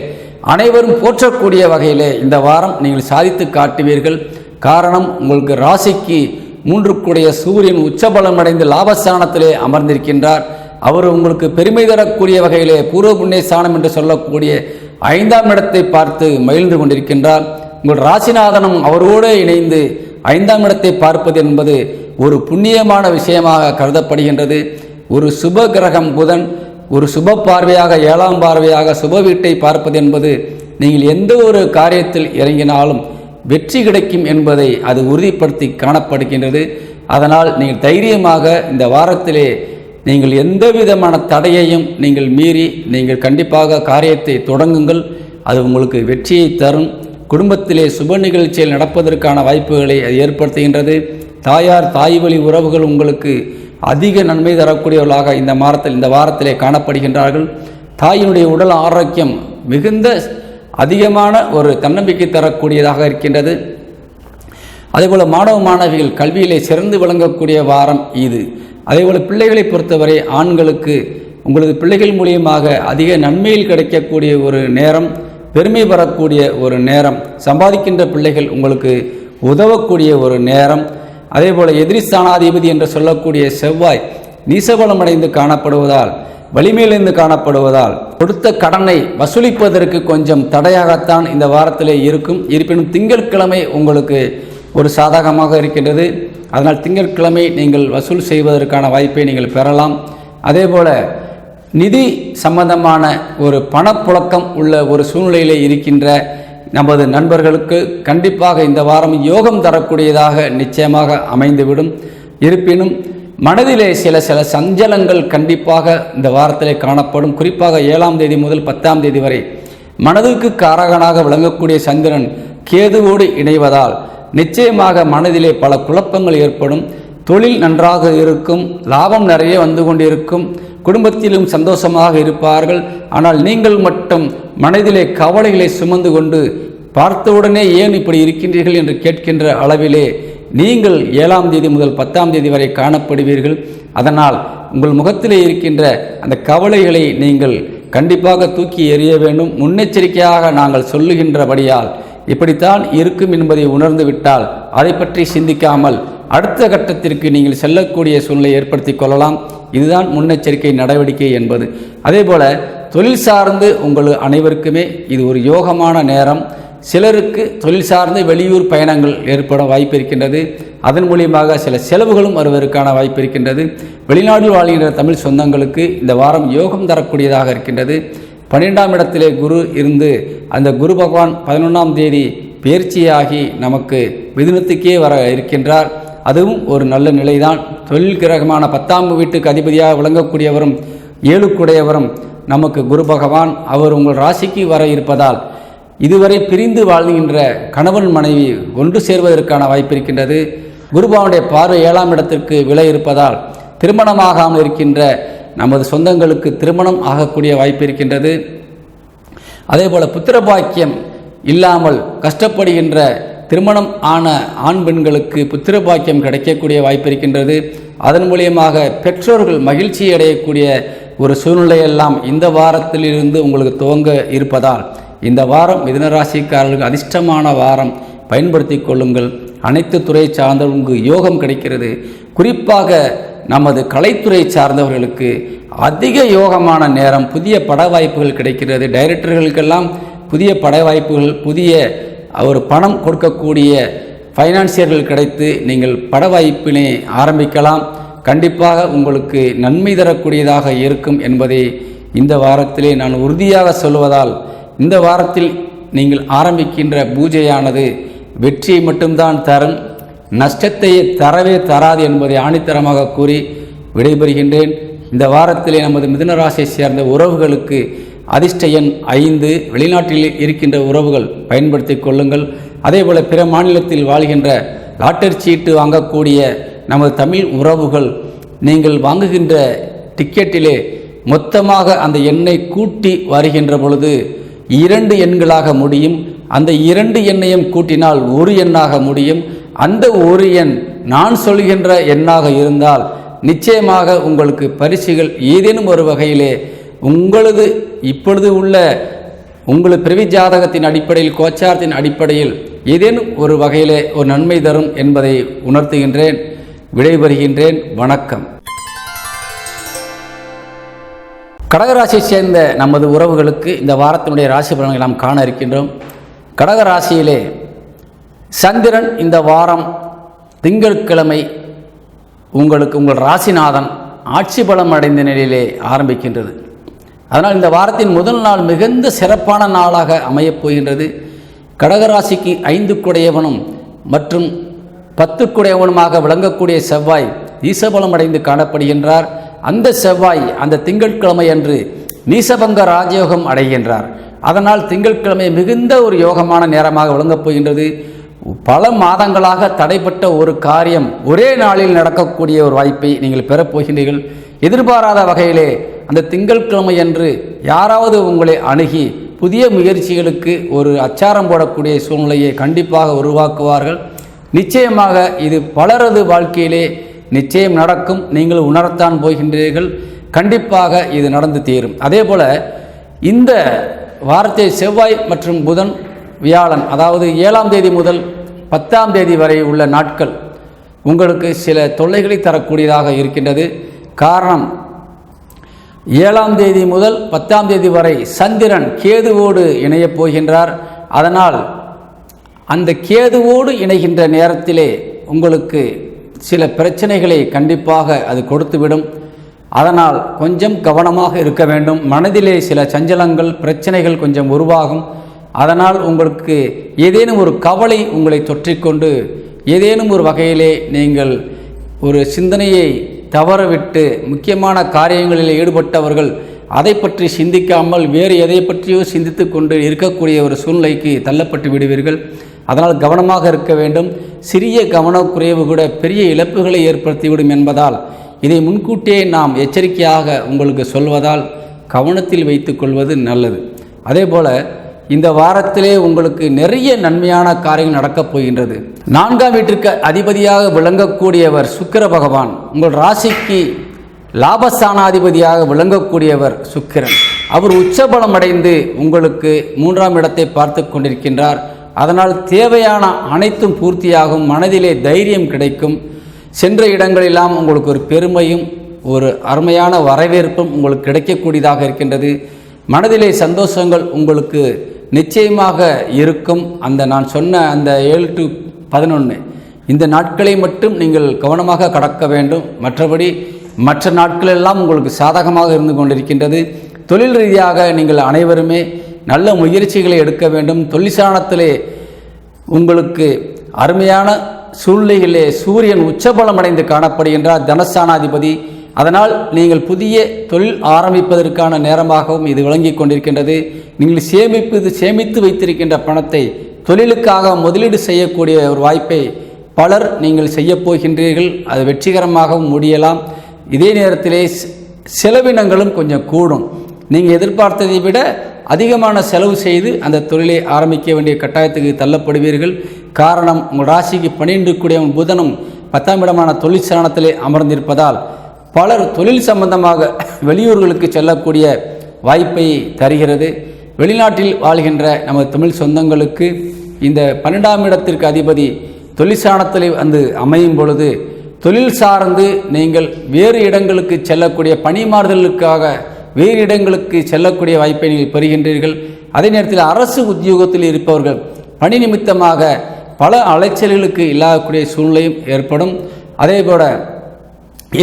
அனைவரும் போற்றக்கூடிய வகையிலே இந்த வாரம் நீங்கள் சாதித்து காட்டுவீர்கள். காரணம், உங்களுக்கு ராசிக்கு 3 சூரியன் உச்சபலம் அடைந்து லாபஸ்தானத்திலே அமர்ந்திருக்கின்றார். அவர் உங்களுக்கு பெருமை தரக்கூடிய வகையிலே பூர்வ புண்ணிய ஸ்தானம் என்று சொல்லக்கூடிய 5ஆம் இடத்தை பார்த்து மகிழ்ந்து கொண்டிருக்கின்றார். உங்கள் ராசிநாதனும் அவரோடு இணைந்து 5ஆம் இடத்தை பார்ப்பது என்பது ஒரு புண்ணியமான விஷயமாக கருதப்படுகின்றது. ஒரு சுப கிரகம் புதன் ஒரு சுப பார்வையாக, 7ஆம் பார்வையாக சுப வீட்டை பார்ப்பது என்பது நீங்கள் எந்த ஒரு காரியத்தில் இறங்கினாலும் வெற்றி கிடைக்கும் என்பதை அது உறுதிப்படுத்தி காணப்படுகின்றது. அதனால் நீங்கள் தைரியமாக இந்த வாரத்திலே நீங்கள் எந்த விதமான தடையையும் நீங்கள் மீறி நீங்கள் கண்டிப்பாக காரியத்தை தொடங்குங்கள். அது உங்களுக்கு வெற்றியை தரும். குடும்பத்திலே சுப நிகழ்ச்சியில் நடப்பதற்கான வாய்ப்புகளை அது ஏற்படுத்துகின்றது. தாய் வழி உறவுகள் உங்களுக்கு அதிக நன்மை தரக்கூடியவர்களாக இந்த வாரத்திலே காணப்படுகின்றார்கள். தாயினுடைய உடல் ஆரோக்கியம் மிகுந்த அதிகமான ஒரு தன்னம்பிக்கை தரக்கூடியதாக இருக்கின்றது. அதேபோல் மாணவ மாணவிகள் கல்வியிலே சிறந்து விளங்கக்கூடிய வாரம் இது. அதேபோல் பிள்ளைகளை பொறுத்தவரை ஆண்களுக்கு உங்களது பிள்ளைகள் மூலியமாக அதிக நன்மையில் கிடைக்கக்கூடிய ஒரு நேரம், பெருமை பெறக்கூடிய ஒரு நேரம், சம்பாதிக்கின்ற பிள்ளைகள் உங்களுக்கு உதவக்கூடிய ஒரு நேரம். அதேபோல் எதிரி ஸ்தானாதிபதி என்று சொல்லக்கூடிய செவ்வாய் நீசபலமடைந்து காணப்படுவதால், வலிமையிலிருந்து காணப்படுவதால் கொடுத்த கடனை வசூலிப்பதற்கு கொஞ்சம் தடையாகத்தான் இந்த வாரத்திலே இருக்கும். இருப்பினும் திங்கட்கிழமை உங்களுக்கு ஒரு சாதகமாக இருக்கின்றது. அதனால் திங்கட்கிழமை நீங்கள் வசூல் செய்வதற்கான வாய்ப்பை நீங்கள் பெறலாம். அதேபோல் நிதி சம்பந்தமான ஒரு பணப்புழக்கம் உள்ள ஒரு சூழ்நிலையிலே இருக்கின்ற நமது நண்பர்களுக்கு கண்டிப்பாக இந்த வாரம் யோகம் தரக்கூடியதாக நிச்சயமாக அமைந்துவிடும். இருப்பினும் மனதிலே சில சஞ்சலங்கள் கண்டிப்பாக இந்த வாரத்திலே காணப்படும். குறிப்பாக 7ஆம் தேதி முதல் 10ஆம் தேதி வரை மனதுக்கு காரகனாக விளங்கக்கூடிய சந்திரன் கேதுவோடு இணைவதால் நிச்சயமாக மனதிலே பல குழப்பங்கள் ஏற்படும். தொழில் நன்றாக இருக்கும், லாபம் நிறைய வந்து கொண்டிருக்கும், குடும்பத்திலும் சந்தோஷமாக இருப்பார்கள். ஆனால் நீங்கள் மட்டும் மனதிலே கவலைகளை சுமந்து கொண்டு பார்த்தவுடனே ஏன் இப்படி இருக்கின்றீர்கள் என்று கேட்கின்ற அளவிலே நீங்கள் 7ஆம் தேதி முதல் 10ஆம் தேதி வரை காணப்படுவீர்கள். அதனால் உங்கள் முகத்திலே இருக்கின்ற அந்த கவலைகளை நீங்கள் கண்டிப்பாக தூக்கி எறிய வேண்டும். முன்னெச்சரிக்கையாக நாங்கள் சொல்லுகின்றபடியால் இப்படித்தான் இருக்கும் என்பதை உணர்ந்து விட்டால் அதை பற்றி சிந்திக்காமல் அடுத்த கட்டத்திற்கு நீங்கள் செல்லக்கூடிய சூழ்நிலை ஏற்படுத்தி கொள்ளலாம். இதுதான் முன்னெச்சரிக்கை நடவடிக்கை என்பது. அதேபோல தொழில் சார்ந்து உங்கள் அனைவருக்குமே இது ஒரு யோகமான நேரம். சிலருக்கு தொழில் சார்ந்து வெளியூர் பயணங்கள் ஏற்பட வாய்ப்பு இருக்கின்றது. அதன் மூலியமாக சில செலவுகளும் வருவதற்கான வாய்ப்பு இருக்கின்றது. வெளிநாட்டில் வாழ்கின்ற தமிழ் சொந்தங்களுக்கு இந்த வாரம் யோகம் தரக்கூடியதாக இருக்கின்றது. 12ஆம் இடத்திலே குரு இருந்து அந்த குரு பகவான் 11ஆம் தேதி பயிற்சியாகி நமக்கு மிதுனத்துக்கே வர இருக்கின்றார். அதுவும் ஒரு நல்ல நிலைதான். தொழில் கிரகமான 10ஆம் வீட்டுக்கு அதிபதியாக விளங்கக்கூடியவரும் 7க்குடையவரும் நமக்கு குரு பகவான். அவர் உங்கள் ராசிக்கு வர இருப்பதால் இதுவரை பிரிந்து வாழ்கின்ற கணவன் மனைவி ஒன்று சேர்வதற்கான வாய்ப்பு இருக்கின்றது. குருபவனுடைய பார்வை 7ஆம் இடத்திற்கு விலை இருப்பதால் திருமணமாகாமல் இருக்கின்ற நமது சொந்தங்களுக்கு திருமணம் ஆகக்கூடிய வாய்ப்பு இருக்கின்றது. அதேபோல் புத்திர பாக்கியம் இல்லாமல் கஷ்டப்படுகின்ற திருமணம் ஆன ஆண் பெண்களுக்கு புத்திர பாக்கியம் கிடைக்கக்கூடிய வாய்ப்பு இருக்கின்றது. அதன் மூலியமாக பெற்றோர்கள் மகிழ்ச்சி அடையக்கூடிய ஒரு சூழ்நிலையெல்லாம் இந்த வாரத்திலிருந்து உங்களுக்கு துவங்க இருப்பதால் இந்த வாரம் மிதுன ராசிக்காரர்களுக்கு அதிர்ஷ்டமான வாரம், பயன்படுத்தி கொள்ளுங்கள். அனைத்து துறை சார்ந்தவர்களுக்கு யோகம் கிடைக்கிறது. குறிப்பாக நமது கலைத்துறை சார்ந்தவர்களுக்கு அதிக யோகமான நேரம். புதிய பட வாய்ப்புகள் கிடைக்கிறது. டைரக்டர்களுக்கெல்லாம் புதிய பட வாய்ப்புகள், புதிய ஒரு பணம் கொடுக்கக்கூடிய ஃபைனான்சியர்கள் கிடைத்து நீங்கள் பட வாய்ப்பினை ஆரம்பிக்கலாம். கண்டிப்பாக உங்களுக்கு நன்மை தரக்கூடியதாக இருக்கும் என்பதை இந்த வாரத்திலே நான் உறுதியாக சொல்வதால் இந்த வாரத்தில் நீங்கள் ஆரம்பிக்கின்ற பூஜையானது வெற்றியை மட்டும்தான் தரும், நஷ்டத்தை தரவே தராது என்பதை ஆணித்தரமாக கூறி விடைபெறுகின்றேன். இந்த வாரத்திலே நமது மிதுன ராசியை சேர்ந்த உறவுகளுக்கு அதிர்ஷ்ட எண் 5. வெளிநாட்டில் இருக்கின்ற உறவுகள் பயன்படுத்தி கொள்ளுங்கள். அதேபோல் பிற மாநிலத்தில் வாழ்கின்ற லாட்டரி சீட்டு வாங்கக்கூடிய நமது தமிழ் உறவுகள் நீங்கள் வாங்குகின்ற டிக்கெட்டிலே மொத்தமாக அந்த எண்ணை கூட்டி வருகின்ற பொழுது 2 எண்களாக முடியும். அந்த 2 எண்ணையும் கூட்டினால் 1 எண்ணாக முடியும். அந்த 1 எண் நான் சொல்கின்ற எண்ணாக இருந்தால் நிச்சயமாக உங்களுக்கு பரிசுகள் ஏதேனும் ஒரு வகையிலே உங்களது இப்பொழுது உள்ள உங்களது பிறவி ஜாதகத்தின் அடிப்படையில், கோச்சாரத்தின் அடிப்படையில் ஏதேனும் ஒரு வகையிலே ஒரு நன்மை தரும் என்பதை உணர்த்துகின்றேன். விடைபெறுகின்றேன். வணக்கம். கடகராசியை சேர்ந்த நமது உறவுகளுக்கு இந்த வாரத்தினுடைய ராசி பலன்களை நாம் காண இருக்கின்றோம். கடகராசியிலே சந்திரன் இந்த வாரம் திங்கட்கிழமை உங்களுக்கு உங்கள் ராசிநாதன் ஆட்சி பலம் அடைந்த நிலையிலே ஆரம்பிக்கின்றது. அதனால் இந்த வாரத்தின் முதல் நாள் மிகுந்த சிறப்பான நாளாக அமையப் போகின்றது. கடகராசிக்கு 5 குடையவனும் மற்றும் 10 குடையவனுமாக விளங்கக்கூடிய செவ்வாய் நீசபலம் அடைந்து காணப்படுகின்றார். அந்த செவ்வாய் அந்த திங்கட்கிழமை அன்று நீசபங்க ராஜயோகம் அடைகின்றார். அதனால் திங்கட்கிழமை மிகுந்த ஒரு யோகமான நேரமாக விளங்கப் போகின்றது. பல மாதங்களாக தடைப்பட்ட ஒரு காரியம் ஒரே நாளில் நடக்கக்கூடிய ஒரு வாய்ப்பை நீங்கள் பெறப்போகின்றீர்கள். எதிர்பாராத வகையிலே அந்த திங்கட்கிழமை அன்று யாராவது உங்களை அணுகி புதிய முயற்சிகளுக்கு ஒரு அச்சாரம் போடக்கூடிய சூழ்நிலையை கண்டிப்பாக உருவாக்குவார்கள். நிச்சயமாக இது பலரது வாழ்க்கையிலே நிச்சயம் நடக்கும். நீங்கள் உணரத்தான் போகின்றீர்கள். கண்டிப்பாக இது நடந்து தீரும். அதே போல் இந்த வாரத்தை செவ்வாய் மற்றும் புதன், வியாழன், அதாவது 7ஆம் தேதி முதல் 10ஆம் தேதி வரை உள்ள நாட்கள் உங்களுக்கு சில தொல்லைகளை தரக்கூடியதாக இருக்கின்றது. காரணம், 7ஆம் தேதி முதல் 10ஆம் தேதி வரை சந்திரன் கேதுவோடு இணையப் போகின்றார். அதனால் அந்த கேதுவோடு இணைகின்ற நேரத்திலே உங்களுக்கு சில பிரச்சனைகளை கண்டிப்பாக அது கொடுத்துவிடும். அதனால் கொஞ்சம் கவனமாக இருக்க வேண்டும். மனதிலே சில சஞ்சலங்கள், பிரச்சனைகள் கொஞ்சம் உருவாகும். அதனால் உங்களுக்கு ஏதேனும் ஒரு கவலை உங்களை தொற்றிக்கொண்டு ஏதேனும் ஒரு வகையிலே நீங்கள் ஒரு சிந்தனையை தவறவிட்டு முக்கியமான காரியங்களில் ஈடுபட்டவர்கள் அதை பற்றி சிந்திக்காமல் வேறு எதை பற்றியோ சிந்தித்து கொண்டு இருக்கக்கூடிய ஒரு சூழ்நிலைக்கு தள்ளப்பட்டு விடுவீர்கள். அதனால் கவனமாக இருக்க வேண்டும். சிறிய கவனக்குறைவு கூட பெரிய இழப்புகளை ஏற்படுத்திவிடும் என்பதால் இதை முன்கூட்டியே நாம் எச்சரிக்கையாக உங்களுக்கு சொல்வதால் கவனத்தில் வைத்து கொள்வது நல்லது. அதே போல் இந்த வாரத்திலே உங்களுக்கு நிறைய நன்மையான காரியங்கள் நடக்கப் போகின்றது. 4ஆம் வீட்டிற்கு அதிபதியாக விளங்கக்கூடியவர் சுக்கிர பகவான். உங்கள் ராசிக்கு லாபஸ்தானாதிபதியாக விளங்கக்கூடியவர் சுக்கிரன். அவர் உச்சபலம் அடைந்து உங்களுக்கு 3ஆம் இடத்தை பார்த்து கொண்டிருக்கின்றார். அதனால் தேவையான அனைத்தும் பூர்த்தியாகும். மனதிலே தைரியம் கிடைக்கும். சென்ற இடங்களெல்லாம் உங்களுக்கு ஒரு பெருமையும் ஒரு அருமையான வரவேற்பும் உங்களுக்கு கிடைக்கக்கூடியதாக இருக்கின்றது. மனதிலே சந்தோஷங்கள் உங்களுக்கு நிச்சயமாக இருக்கும். அந்த நான் சொன்ன அந்த 7 to 11 இந்த நாட்களை மட்டும் நீங்கள் கவனமாக கடக்க வேண்டும். மற்றபடி மற்ற நாட்களெல்லாம் உங்களுக்கு சாதகமாக இருந்து கொண்டிருக்கின்றது. தொழில் ரீதியாக நீங்கள் அனைவருமே நல்ல முயற்சிகளை எடுக்க வேண்டும். தொழிற்சாலத்திலே உங்களுக்கு அருமையான சூழ்நிலைகளிலே சூரியன் உச்சபலம் அடைந்து காணப்படுகின்றார், தனஸ்தானாதிபதி. அதனால் நீங்கள் புதிய தொழில் ஆரம்பிப்பதற்கான நேரமாகவும் இது விளங்கி கொண்டிருக்கின்றது. நீங்கள் சேமித்து வைத்திருக்கின்ற பணத்தை தொழிலுக்காக முதலீடு செய்யக்கூடிய ஒரு வாய்ப்பை பலர் நீங்கள் செய்யப்போகின்றீர்கள், அது வெற்றிகரமாகவும் முடியலாம். இதே நேரத்திலே செலவினங்களும் கொஞ்சம் கூடும். நீங்கள் எதிர்பார்த்ததை விட அதிகமான செலவு செய்து அந்த தொழிலை ஆரம்பிக்க வேண்டிய கட்டாயத்துக்கு தள்ளப்படுவீர்கள். காரணம், உங்கள் ராசிக்கு 12 கூடியவன் புதனும் 10ஆம் இடமான தொழில் ஸ்தானத்திலே அமர்ந்திருப்பதால் பலர் தொழில் சம்பந்தமாக வெளியூர்களுக்கு செல்லக்கூடிய வாய்ப்பை தருகிறது. வெளிநாட்டில் வாழ்கின்ற நமது தமிழ் சொந்தங்களுக்கு இந்த 12ஆம் இடத்திற்கு அதிபதி தொழிற்சானத்தில் வந்து அமையும் பொழுது தொழில் சார்ந்து நீங்கள் வேறு இடங்களுக்கு செல்லக்கூடிய பணிமாறுதலுக்காக வேறு இடங்களுக்கு செல்லக்கூடிய வாய்ப்பை நீங்கள் பெறுகின்றீர்கள். அதே நேரத்தில் அரசு உத்தியோகத்தில் இருப்பவர்கள் பணி நிமித்தமாக பல அலைச்சல்களுக்கு இல்லாதக்கூடிய சூழ்நிலையும் ஏற்படும். அதேபோல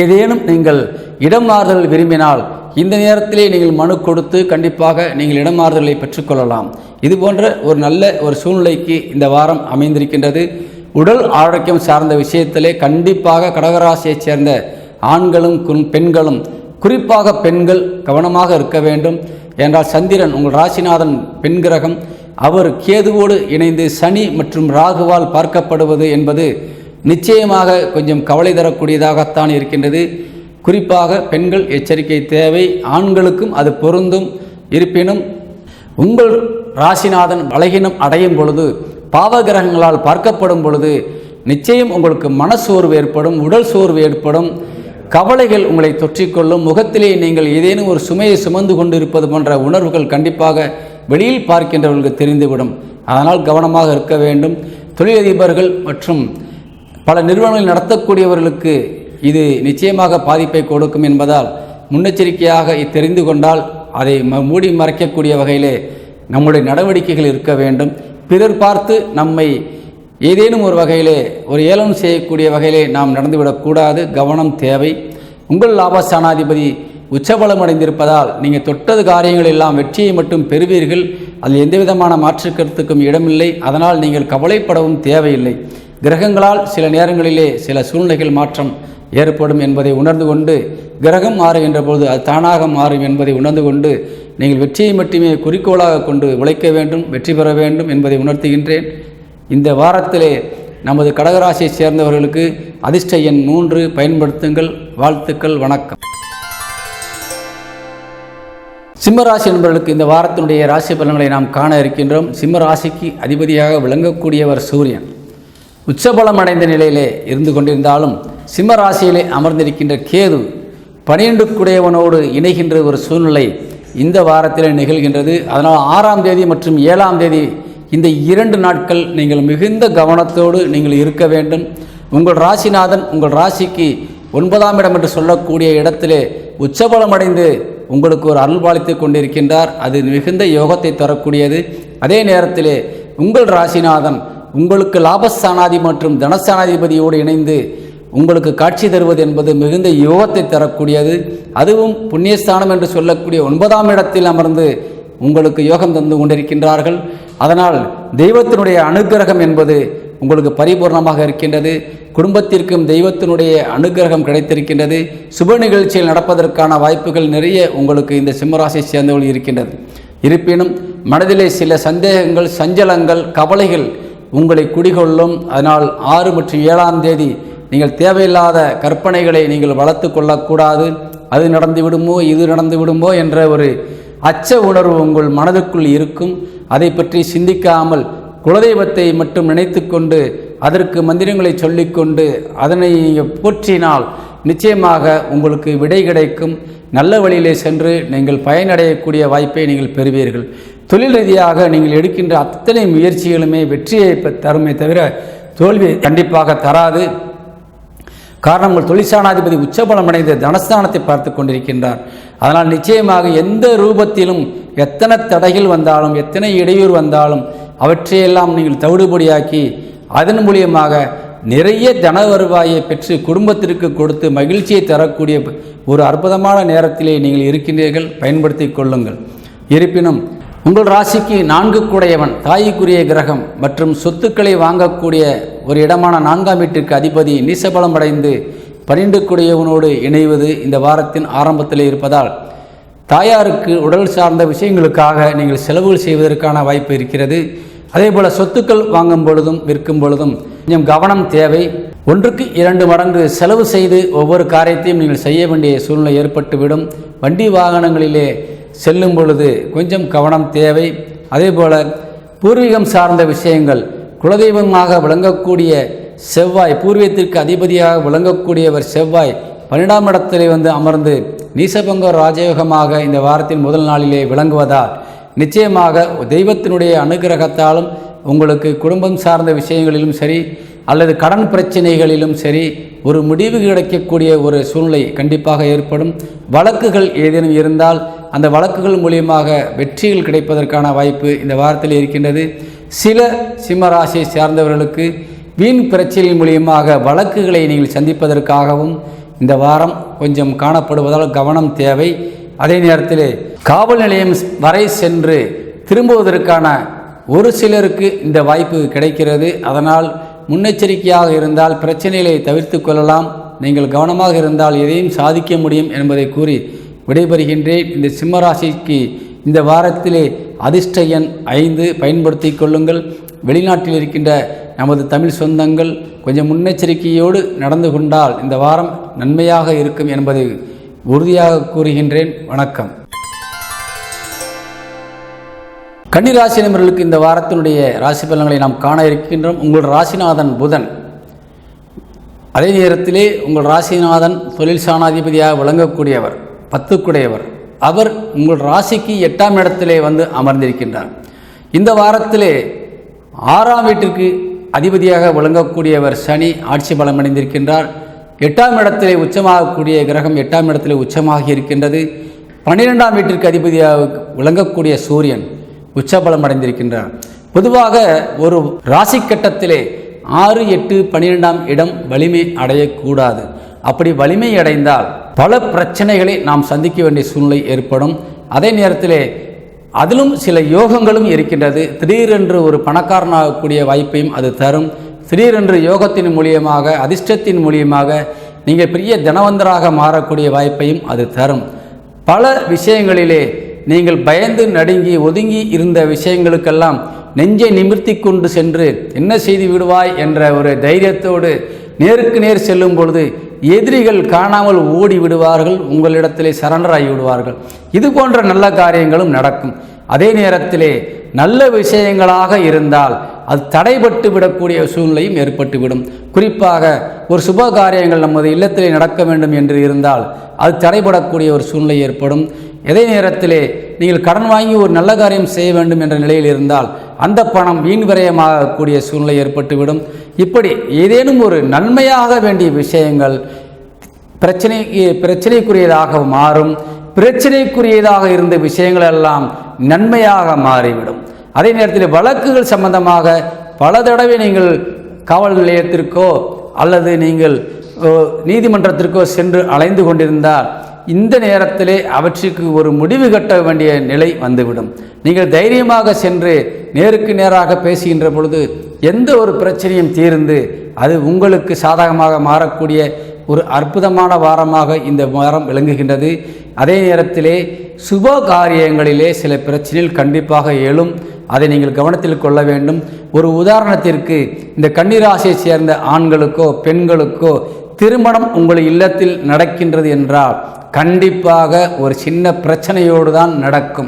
ஏதேனும் நீங்கள் இடம் மாறுதல் விரும்பினால் இந்த நேரத்திலே நீங்கள் மனு கொடுத்து கண்டிப்பாக நீங்கள் இடம் மாறுதலை பெற்றுக்கொள்ளலாம். இது போன்ற ஒரு நல்ல ஒரு சூழ்நிலைக்கு இந்த வாரம் அமைந்திருக்கின்றது. உடல் ஆரோக்கியம் சார்ந்த விஷயத்திலே கண்டிப்பாக கடகராசியைச் சேர்ந்த ஆண்களும் பெண்களும், குறிப்பாக பெண்கள் கவனமாக இருக்க வேண்டும். என்றால் சந்திரன் உங்கள் ராசிநாதன் பெண் கிரகம், அவர் கேதுவோடு இணைந்து சனி மற்றும் ராகுவால் பார்க்கப்படுவது என்பது நிச்சயமாக கொஞ்சம் கவலை தரக்கூடியதாகத்தான் இருக்கின்றது. குறிப்பாக பெண்கள் எச்சரிக்கை தேவை, ஆண்களுக்கும் அது பொருந்தும். இருப்பினும் உங்கள் ராசிநாதன் பலகீனம் அடையும் பொழுது, பாவகிரகங்களால் பார்க்கப்படும் பொழுது நிச்சயம் உங்களுக்கு மனசோர்வு ஏற்படும், உடல் சோர்வு ஏற்படும், கவலைகள் உங்களை தொற்றிக்கொள்ளும். முகத்திலே நீங்கள் ஏதேனும் ஒரு சுமையை சுமந்து கொண்டு இருப்பது போன்ற உணர்வுகள் கண்டிப்பாக வெளியில் பார்க்கின்றவர்களுக்கு தெரிந்துவிடும். அதனால் கவனமாக இருக்க வேண்டும். தொழிலதிபர்கள் மற்றும் பல நிறுவனங்கள் நடத்தக்கூடியவர்களுக்கு இது நிச்சயமாக பாதிப்பை கொடுக்கும் என்பதால் முன்னெச்சரிக்கையாக தெரிந்து கொண்டால் அதை மூடி மறைக்கக்கூடிய வகையிலே நம்முடைய நடவடிக்கைகள் இருக்க வேண்டும். பிறர் பார்த்து நம்மை ஏதேனும் ஒரு வகையிலே ஒரு ஏளனம் செய்யக்கூடிய வகையிலே நாம் நடந்துவிடக்கூடாது. கவனம் தேவை. உங்கள் லாபஸ்தானாதிபதி உச்சபலம் அடைந்திருப்பதால் நீங்கள் தொட்டது காரியங்கள் எல்லாம் வெற்றியை மட்டும் பெறுவீர்கள். அதில் எந்த விதமான மாற்று கருத்துக்கும் இடமில்லை. அதனால் நீங்கள் கவலைப்படவும் தேவையில்லை. கிரகங்களால் சில நேரங்களிலே சில சூழ்நிலைகள் மாற்றம் ஏற்படும் என்பதை உணர்ந்து கொண்டு, கிரகம் மாறுகின்ற பொழுது அது தானாக மாறும் என்பதை உணர்ந்து கொண்டு நீங்கள் வெற்றியை மட்டுமே குறிக்கோளாக கொண்டு உழைக்க வேண்டும், வெற்றி பெற வேண்டும் என்பதை உணர்த்துகின்றேன். இந்த வாரத்திலே நமது கடகராசியை சேர்ந்தவர்களுக்கு அதிர்ஷ்ட எண் 3 பயன்படுத்துங்கள். வாழ்த்துக்கள், வணக்கம். சிம்மராசி என்பவர்களுக்கு இந்த வாரத்தினுடைய ராசி பலன்களை நாம் காண இருக்கின்றோம். சிம்ம ராசிக்கு அதிபதியாக விளங்கக்கூடியவர் சூரியன் உச்சபலம் அடைந்த நிலையிலே இருந்து கொண்டிருந்தாலும் சிம்ம ராசியிலே அமர்ந்திருக்கின்ற கேது 12 கூடியவனோடு இணைகின்ற ஒரு சூழ்நிலை இந்த வாரத்தில் நிகழ்கின்றது. அதனால் 6ஆம் தேதி மற்றும் 7ஆம் தேதி இந்த 2 நாட்கள் நீங்கள் மிகுந்த கவனத்தோடு நீங்கள் இருக்க வேண்டும். உங்கள் ராசிநாதன் உங்கள் ராசிக்கு 9ஆம் இடம் என்று சொல்லக்கூடிய இடத்திலே உச்சபலம் அடைந்து உங்களுக்கு ஒரு அருள் பாலித்து கொண்டிருக்கின்றார். அது மிகுந்த யோகத்தை தரக்கூடியது. அதே நேரத்திலே உங்கள் ராசிநாதன் உங்களுக்கு லாபஸ்தானாதி மற்றும் தனஸ்தானாதிபதியோடு இணைந்து உங்களுக்கு காட்சி தருவது என்பது மிகுந்த யோகத்தை தரக்கூடியது. அதுவும் புண்ணியஸ்தானம் என்று சொல்லக்கூடிய 9ஆம் இடத்தில் அமர்ந்து உங்களுக்கு யோகம் தந்து கொண்டிருக்கின்றார்கள். அதனால் தெய்வத்தினுடைய அனுக்கிரகம் என்பது உங்களுக்கு பரிபூர்ணமாக இருக்கின்றது. குடும்பத்திற்கும் தெய்வத்தினுடைய அனுக்கிரகம் கிடைத்திருக்கின்றது. சுப நிகழ்ச்சியில் நடப்பதற்கான வாய்ப்புகள் நிறைய உங்களுக்கு இந்த சிம்மராசியை சேர்ந்தவர்கள் இருக்கின்றது. இருப்பினும் மனதிலே சில சந்தேகங்கள், சஞ்சலங்கள், கவலைகள் உங்களை குடிகொள்ளும். அதனால் 6 மற்றும் 7ஆம் தேதி நீங்கள் தேவையில்லாத கற்பனைகளை நீங்கள் வளர்த்து கொள்ளக்கூடாது. அது நடந்து விடுமோ, இது நடந்து விடுமோ என்ற ஒரு அச்ச உணர்வு உங்கள் மனதுக்குள் இருக்கும். அதை பற்றி சிந்திக்காமல் குலதெய்வத்தை மட்டும் நினைத்து கொண்டு அதற்கு மந்திரங்களை சொல்லிக்கொண்டு அதனை போற்றினால் நிச்சயமாக உங்களுக்கு விடை கிடைக்கும். நல்ல வழியிலே சென்று நீங்கள் பயனடையக்கூடிய வாய்ப்பை நீங்கள் பெறுவீர்கள். தொழில் ரீதியாக நீங்கள் எடுக்கின்ற அத்தனை முயற்சிகளுமே வெற்றியை தருமே தவிர தோல்வியை கண்டிப்பாக தராது. காரணம், உங்கள் தொழிற்சானாதிபதி உச்சபலம் அடைந்த தனஸ்தானத்தை பார்த்து கொண்டிருக்கின்றார். அதனால் நிச்சயமாக எந்த ரூபத்திலும் எத்தனை தடைகள் வந்தாலும், எத்தனை இடையூறு வந்தாலும் அவற்றையெல்லாம் நீங்கள் தவிடுபடியாக்கி அதன் மூலியமாக நிறைய தன வருவாயை பெற்று குடும்பத்திற்கு கொடுத்து மகிழ்ச்சியை தரக்கூடிய ஒரு அற்புதமான நேரத்திலே நீங்கள் இருக்கின்றீர்கள். பயன்படுத்தி கொள்ளுங்கள். இருப்பினும் உங்கள் ராசிக்கு 4 கூடையவன் தாய்க்குரிய கிரகம் மற்றும் சொத்துக்களை வாங்கக்கூடிய ஒரு இடமான 4ஆம் வீட்டிற்கு அதிபதி நீசபலம் அடைந்து 12 கூடையவனோடு இணைவது இந்த வாரத்தின் ஆரம்பத்தில் இருப்பதால் தாயாருக்கு உடல் சார்ந்த விஷயங்களுக்காக நீங்கள் செலவுகள் செய்வதற்கான வாய்ப்பு இருக்கிறது. அதே போல் சொத்துக்கள் வாங்கும் பொழுதும் விற்கும் பொழுதும் கொஞ்சம் கவனம் தேவை. 1க்கு 2 மடங்கு செலவு செய்து ஒவ்வொரு காரியத்தையும் நீங்கள் செய்ய வேண்டிய சூழ்நிலை ஏற்பட்டுவிடும். வண்டி வாகனங்களிலே செல்லும் பொழுது கொஞ்சம் கவனம் தேவை. அதே போல் பூர்வீகம் சார்ந்த விஷயங்கள், குலதெய்வமாக விளங்கக்கூடிய செவ்வாய், பூர்வீகத்திற்கு அதிபதியாக விளங்கக்கூடியவர் செவ்வாய் 12ஆம் இடத்திலே அமர்ந்து நீசபங்க ராஜயோகமாக இந்த வாரத்தின் முதல் நாளிலே விளங்குவதால் நிச்சயமாக தெய்வத்தினுடைய அனுகிரகத்தாலும் உங்களுக்கு குடும்பம் சார்ந்த விஷயங்களிலும் சரி அல்லது கடன் பிரச்சனைகளிலும் சரி ஒரு முடிவு கிடைக்கக்கூடிய ஒரு சூழ்நிலை கண்டிப்பாக ஏற்படும். வழக்குகள் ஏதேனும் இருந்தால் அந்த வழக்குகள் மூலியமாக வெற்றிகள் கிடைப்பதற்கான வாய்ப்பு இந்த வாரத்தில் இருக்கின்றது. சில சிம்மராசியை சார்ந்தவர்களுக்கு வீண் பிரச்சனை மூலியமாக வழக்குகளை நீங்கள் சந்திப்பதற்காகவும் இந்த வாரம் கொஞ்சம் காணப்படுவதால் கவனம் தேவை. அதே நேரத்தில் காவல் நிலையம் வரை சென்று திரும்புவதற்கான ஒரு சிலருக்கு இந்த வாய்ப்பு கிடைக்கிறது. அதனால் முன்னெச்சரிக்கையாக இருந்தால் பிரச்சனைகளை தவிர்த்து கொள்ளலாம். நீங்கள் கவனமாக இருந்தால் எதையும் சாதிக்க முடியும் என்பதை கூறி விடைபெறுகின்றேன். இந்த சிம்மராசிக்கு இந்த வாரத்திலே அதிர்ஷ்ட எண் 5 பயன்படுத்தி கொள்ளுங்கள். வெளிநாட்டில் இருக்கின்ற நமது தமிழ் சொந்தங்கள் கொஞ்சம் முன்னெச்சரிக்கையோடு நடந்து கொண்டால் இந்த வாரம் நன்மையாக இருக்கும் என்பதை உறுதியாக கூறுகின்றேன். வணக்கம். கன்னிராசி நண்பர்களுக்கு இந்த வாரத்தினுடைய ராசி பலன்களை நாம் காண இருக்கின்றோம். உங்கள் ராசிநாதன் புதன், அதே நேரத்திலே உங்கள் ராசிநாதன் தொழில் சாணாதிபதியாக விளங்கக்கூடியவர், 10க்குடையவர். அவர் உங்கள் ராசிக்கு 8ஆம் இடத்திலே அமர்ந்திருக்கின்றார். இந்த வாரத்திலே 6ஆம் வீட்டிற்கு அதிபதியாக விளங்கக்கூடியவர் சனி ஆட்சி பலமடைந்திருக்கின்றார். 8ஆம் இடத்திலே உச்சமாகக்கூடிய கிரகம் 8ஆம் இடத்திலே உச்சமாகி இருக்கின்றது. 12ஆம் வீட்டிற்கு அதிபதியாக விளங்கக்கூடிய சூரியன் உச்சபலம் அடைந்திருக்கின்றார். பொதுவாக ஒரு ராசி கட்டத்திலே 6, 8, 12ஆம் இடம் வலிமை அடையக்கூடாது. அப்படி வலிமை அடைந்தால் பல பிரச்சனைகளை நாம் சந்திக்க வேண்டிய சூழ்நிலை ஏற்படும். அதே நேரத்திலே அதிலும் சில யோகங்களும் இருக்கின்றது. திடீரென்று ஒரு பணக்காரனாகக்கூடிய வாய்ப்பையும் அது தரும். திடீரென்று யோகத்தின் மூலியமாக, அதிர்ஷ்டத்தின் மூலியமாக நீங்கள் பெரிய தனவந்தராக மாறக்கூடிய வாய்ப்பையும் அது தரும். பல விஷயங்களிலே நீங்கள் பயந்து நடுங்கி ஒதுங்கி இருந்த விஷயங்களுக்கெல்லாம் நெஞ்சை நிமிர்த்தி கொண்டு சென்று என்ன செய்து விடுவாய் என்ற ஒரு தைரியத்தோடு நேருக்கு நேர் செல்லும் பொழுது எதிரிகள் காணாமல் ஓடி விடுவார்கள், உங்களிடத்திலே சரண்டராகி விடுவார்கள். இது போன்ற நல்ல காரியங்களும் நடக்கும். அதே நேரத்திலே நல்ல விஷயங்களாக இருந்தால் அது தடைபட்டு விடக்கூடிய சூழ்நிலையும் ஏற்பட்டுவிடும். குறிப்பாக ஒரு சுப காரியங்கள் நமது இல்லத்திலே நடக்க வேண்டும் என்று இருந்தால் அது தடைபடக்கூடிய ஒரு சூழ்நிலை ஏற்படும். அதே நேரத்திலே நீங்கள் கடன் வாங்கி ஒரு நல்ல காரியம் செய்ய வேண்டும் என்ற நிலையில் இருந்தால் அந்த பணம் வீண் விரயமாகக்கூடிய சூழ்நிலை ஏற்பட்டுவிடும். இப்படி ஏதேனும் ஒரு நன்மையாக வேண்டிய விஷயங்கள் பிரச்சனைக்குரியதாக மாறும். பிரச்சனைக்குரியதாக இருந்த விஷயங்கள் எல்லாம் நன்மையாக மாறிவிடும். அதே நேரத்தில் வழக்குகள் சம்பந்தமாக பல தடவை நீங்கள் காவல் நிலையத்திற்கோ அல்லது நீங்கள் நீதிமன்றத்திற்கோ சென்று அலைந்து கொண்டிருந்தால் இந்த நேரத்திலே அவற்றுக்கு ஒரு முடிவு கட்ட வேண்டிய நிலை வந்துவிடும். நீங்கள் தைரியமாக சென்று நேருக்கு நேராக பேசுகின்ற பொழுது எந்த ஒரு பிரச்சனையும் தீர்ந்து அது உங்களுக்கு சாதகமாக மாறக்கூடிய ஒரு அற்புதமான வாரமாக இந்த வாரம் விளங்குகின்றது. அதே நேரத்திலே சுப காரியங்களிலே சில பிரச்சனைகள் கண்டிப்பாக எழும். அதை நீங்கள் கவனத்தில் கொள்ள வேண்டும். ஒரு உதாரணத்திற்கு இந்த கன்னிராசியை சேர்ந்த ஆண்களுக்கோ பெண்களுக்கோ திருமணம் உங்கள் இல்லத்தில் நடக்கின்றது என்றால் கண்டிப்பாக ஒரு சின்ன பிரச்சனையோடு தான் நடக்கும்.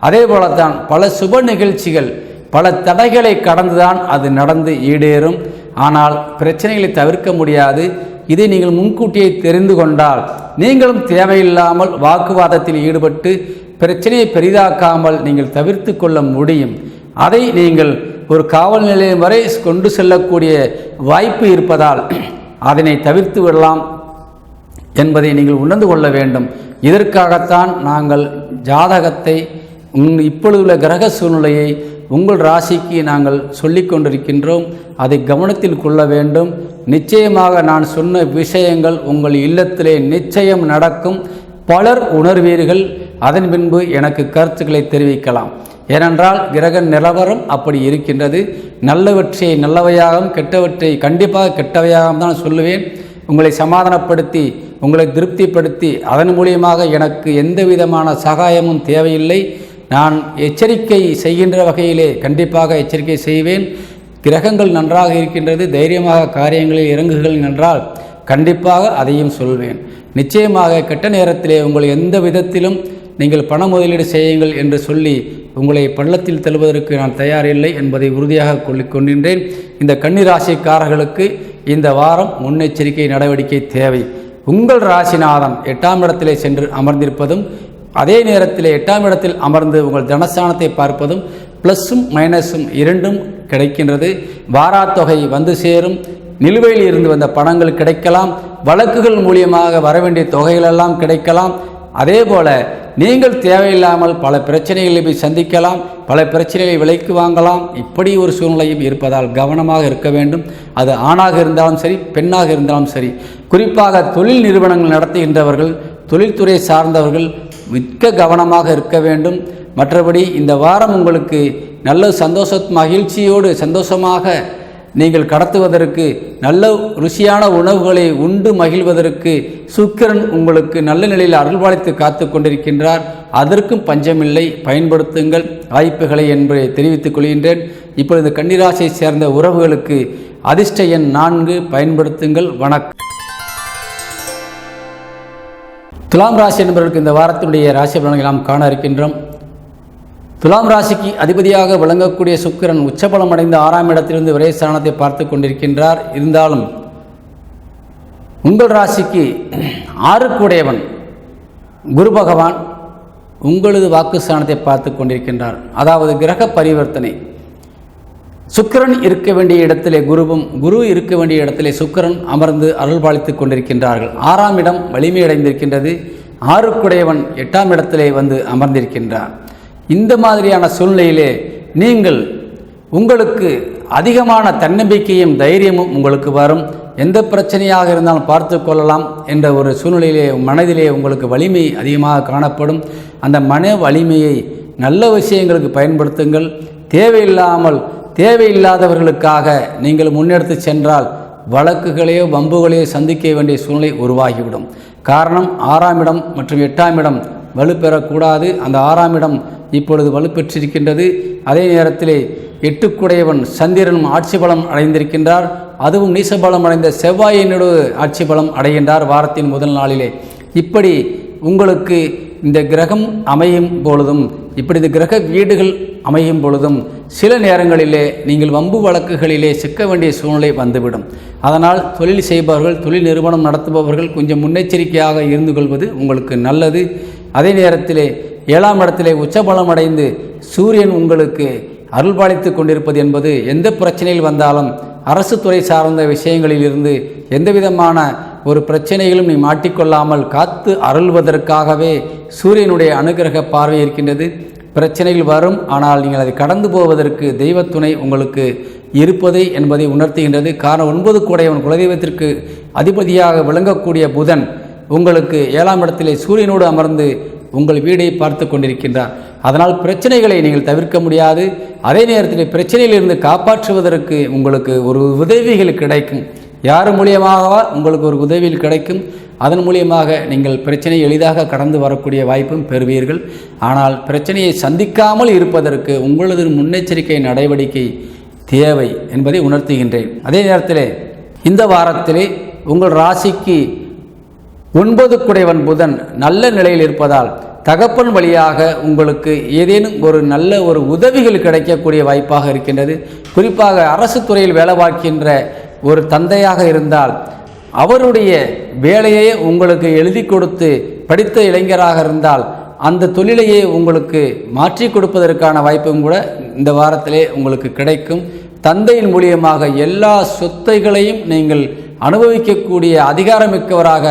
அதே போலத்தான் பல சுப நிகழ்ச்சிகள் பல தடைகளை கடந்துதான் அது நடந்து ஈடேறும். ஆனால் பிரச்சனைகளை தவிர்க்க முடியாது. இதை நீங்கள் முன்கூட்டியே தெரிந்து கொண்டால் நீங்களும் தேவையில்லாமல் வாக்குவாதத்தில் ஈடுபட்டு பிரச்சனையை பெரிதாக்காமல் நீங்கள் தவிர்த்து கொள்ள முடியும். அதை நீங்கள் ஒரு காவல் நிலையம் வரை கொண்டு செல்லக்கூடிய வாய்ப்பு இருப்பதால் அதனை தவிர்த்து விடலாம் என்பதை நீங்கள் உணர்ந்து கொள்ள வேண்டும். இதற்காகத்தான் நாங்கள் ஜாதகத்தை இப்பொழுதுள்ள கிரக சூழ்நிலையை உங்கள் ராசிக்கு நாங்கள் சொல்லிக் கொண்டிருக்கின்றோம். அதை கவனத்தில் கொள்ள வேண்டும். நிச்சயமாக நான் சொன்ன விஷயங்கள் உங்கள் இல்லத்திலே நிச்சயம் நடக்கும். பலர் உணர்வீர்கள். அதன் பின்பு எனக்கு கருத்துக்களை தெரிவிக்கலாம். ஏனென்றால் கிரக நிலவரம் அப்படி இருக்கின்றது. நல்லவற்றை நல்லவையாகவும் கெட்டவற்றை கண்டிப்பாக கெட்டவையாகவும் தான் சொல்லுவேன். உங்களை சமாதானப்படுத்தி உங்களை திருப்திப்படுத்தி அதன் மூலியமாக எனக்கு எந்த விதமான சகாயமும் தேவையில்லை. நான் எச்சரிக்கை செய்கின்ற வகையிலே கண்டிப்பாக எச்சரிக்கை செய்வேன். கிரகங்கள் நன்றாக இருக்கின்றது, தைரியமாக காரியங்களில் இறங்குகள் என்றால் கண்டிப்பாக அதையும் சொல்வேன். நிச்சயமாக கெட்ட நேரத்திலே உங்களை எந்த விதத்திலும் நீங்கள் பண முதலீடு செய்யுங்கள் என்று சொல்லி உங்களை பள்ளத்தில் தள்ளுவதற்கு நான் தயாரில்லை என்பதை உறுதியாக கொள்ளிக்கொண்டின்றேன். இந்த கன்னிராசிக்காரர்களுக்கு இந்த வாரம் முன்னெச்சரிக்கை நடவடிக்கை தேவை. உங்கள் ராசிநாதன் 8ஆம் இடத்திலே சென்று அமர்ந்திருப்பதும் அதே நேரத்தில் 8ஆம் இடத்தில் அமர்ந்து உங்கள் தனஸ்தானத்தை பார்ப்பதும் ப்ளஸ்ஸும் மைனஸும் இரண்டும் கிடைக்கின்றது. வாராத்தொகை வந்து சேரும், நிலுவையில் இருந்து வந்த பணங்கள் கிடைக்கலாம், வழக்குகள் மூலியமாக வரவேண்டிய தொகைகளெல்லாம் கிடைக்கலாம். அதே போல நீங்கள் தேவையில்லாமல் பல பிரச்சனைகளை போய் சந்திக்கலாம், பல பிரச்சனைகளை விலைக்கு வாங்கலாம். இப்படி ஒரு சூழ்நிலையும் இருப்பதால் கவனமாக இருக்க வேண்டும். அது ஆணாக இருந்தாலும் சரி, பெண்ணாக இருந்தாலும் சரி. குறிப்பாக தொழில் நிறுவனங்கள் நடத்துகின்றவர்கள், தொழில்துறை சார்ந்தவர்கள் மிக்க கவனமாக இருக்க வேண்டும். மற்றபடி இந்த வாரம் உங்களுக்கு நல்ல மகிழ்ச்சியோடு சந்தோஷமாக நீங்கள் கடத்துவதற்கு, நல்ல ருசியான உணவுகளை உண்டு மகிழ்வதற்கு சுக்கிரன் உங்களுக்கு நல்ல நிலையில் அருள்பாலித்து காத்து கொண்டிருக்கின்றார். அதற்கும் பஞ்சமில்லை, பயன்படுத்துங்கள் வாய்ப்புகளை என்பதை தெரிவித்துக் கொள்கின்றேன். இப்பொழுது கன்னிராசியை சேர்ந்த உறவுகளுக்கு அதிர்ஷ்ட எண் 4 பயன்படுத்துங்கள். வணக்கம். துலாம் ராசி என்பவர்களுக்கு இந்த வாரத்தினுடைய ராசி பலன்களை நாம் காண இருக்கின்றோம். துலாம் ராசிக்கு அதிபதியாக விளங்கக்கூடிய சுக்கிரன் உச்சபலம் அடைந்த 6ஆம் இடத்திலிருந்து விரயஸ்தானத்தை பார்த்து கொண்டிருக்கின்றார். இருந்தாலும் உங்கள் ராசிக்கு 6க்குடையவன் குரு பகவான் உங்களது வாக்குஸ்தானத்தை பார்த்து கொண்டிருக்கின்றார். அதாவது கிரக பரிவர்த்தனை. சுக்கிரன் இருக்க வேண்டிய இடத்திலே குருவும், குரு இருக்க வேண்டிய இடத்திலே சுக்கிரன் அமர்ந்து அருள்பாலித்து கொண்டிருக்கின்றார்கள். 6ஆம் இடம் வலிமையடைந்திருக்கின்றது. 6க்குடையவன் 8ஆம் இடத்திலே வந்து அமர்ந்திருக்கின்றார். இந்த மாதிரியான சூழ்நிலையிலே நீங்கள் உங்களுக்கு அதிகமான தன்னம்பிக்கையும் தைரியமும் உங்களுக்கு வரும். எந்த பிரச்சனையாக இருந்தாலும் பார்த்து கொள்ளலாம் என்ற ஒரு சூழ்நிலையிலே மனதிலே உங்களுக்கு வலிமை அதிகமாக காணப்படும். அந்த மன வலிமையை நல்ல விஷயங்களுக்கு பயன்படுத்துங்கள். தேவையில்லாதவர்களுக்காக நீங்கள் முன்னெடுத்து சென்றால் வழக்குகளையோ வம்புகளையோ சந்திக்க வேண்டிய சூழ்நிலை உருவாகிவிடும். காரணம் 6ஆம் இடம் மற்றும் 8ஆம் இடம் வலுப்பெறக்கூடாது. அந்த 6ஆம் இடம் இப்பொழுது வலுப்பெற்றிருக்கின்றது. அதே நேரத்திலே 8க்குடையவன் சந்திரனும் ஆட்சி பலம் அடைந்திருக்கின்றார். அதுவும் நீசபலம் அடைந்த செவ்வாயினோடு ஆட்சி பலம் அடைகின்றார் வாரத்தின் முதல் நாளிலே. இப்படி உங்களுக்கு இந்த கிரகம் அமையும் பொழுதும், இப்படி இந்த கிரக வீடுகள் அமையும் பொழுதும் சில நேரங்களிலே நீங்கள் வம்பு வழக்குகளிலே சிக்க வேண்டிய சூழ்நிலை வந்துவிடும். அதனால் தொழில் செய்பவர்கள், தொழில் நிறுவனம் நடத்துபவர்கள் கொஞ்சம் முன்னெச்சரிக்கையாக இருந்து கொள்வது உங்களுக்கு நல்லது. அதே நேரத்திலே 7ஆம் இடத்திலே உச்சபலம் அடைந்து சூரியன் உங்களுக்கு அருள்பாலித்து கொண்டிருப்பது என்பது எந்த பிரச்சனையில் வந்தாலும் அரசு துறை சார்ந்த விஷயங்களில் இருந்து எந்த விதமான ஒரு பிரச்சனைகளும் நீ மாட்டிக்கொள்ளாமல் காத்து அருள்வதற்காகவே சூரியனுடைய அனுகிரக பார்வை இருக்கின்றது. பிரச்சனைகள் வரும், ஆனால் நீங்கள் அதை கடந்து போவதற்கு தெய்வத்துணை உங்களுக்கு இருப்பது என்பதை உணர்த்துகின்றது. காரணம் 9க்குடையவன் குலதெய்வத்திற்கு அதிபதியாக விளங்கக்கூடிய புதன் உங்களுக்கு 7ஆம் இடத்திலே சூரியனோடு அமர்ந்து உங்கள் வீடை பார்த்து கொண்டிருக்கின்றார். அதனால் பிரச்சனைகளை நீங்கள் தவிர்க்க முடியாது. அதே நேரத்தில் பிரச்சனையிலிருந்து காப்பாற்றுவதற்கு உங்களுக்கு ஒரு உதவிகள் கிடைக்கும். யார் மூலியமாக உங்களுக்கு ஒரு உதவிகள் கிடைக்கும். அதன் மூலியமாக நீங்கள் பிரச்சனையை எளிதாக கடந்து வரக்கூடிய வாய்ப்பும் பெறுவீர்கள். ஆனால் பிரச்சனையை சந்திக்காமல் இருப்பதற்கு உங்களது முன்னெச்சரிக்கை நடவடிக்கை தேவை என்பதை உணர்த்துகின்றேன். அதே நேரத்தில் இந்த வாரத்திலே உங்கள் ராசிக்கு 9க்குடையவன் புதன் நல்ல நிலையில் இருப்பதால் தகப்பன் வழியாக உங்களுக்கு ஏதேனும் ஒரு நல்ல ஒரு உதவிகள் கிடைக்கக்கூடிய வாய்ப்பாக இருக்கின்றது. குறிப்பாக அரசு துறையில் வேலை பார்க்கின்ற ஒரு தந்தையாக இருந்தால் அவருடைய வேலையை உங்களுக்கு எழுதி கொடுத்து, படித்த இளைஞராக இருந்தால் அந்த தொழிலையே உங்களுக்கு மாற்றி கொடுப்பதற்கான வாய்ப்பும் கூட இந்த வாரத்திலே உங்களுக்கு கிடைக்கும். தந்தையின் மூலியமாக எல்லா சொத்தைகளையும் நீங்கள் அனுபவிக்கக்கூடிய அதிகாரமிக்கவராக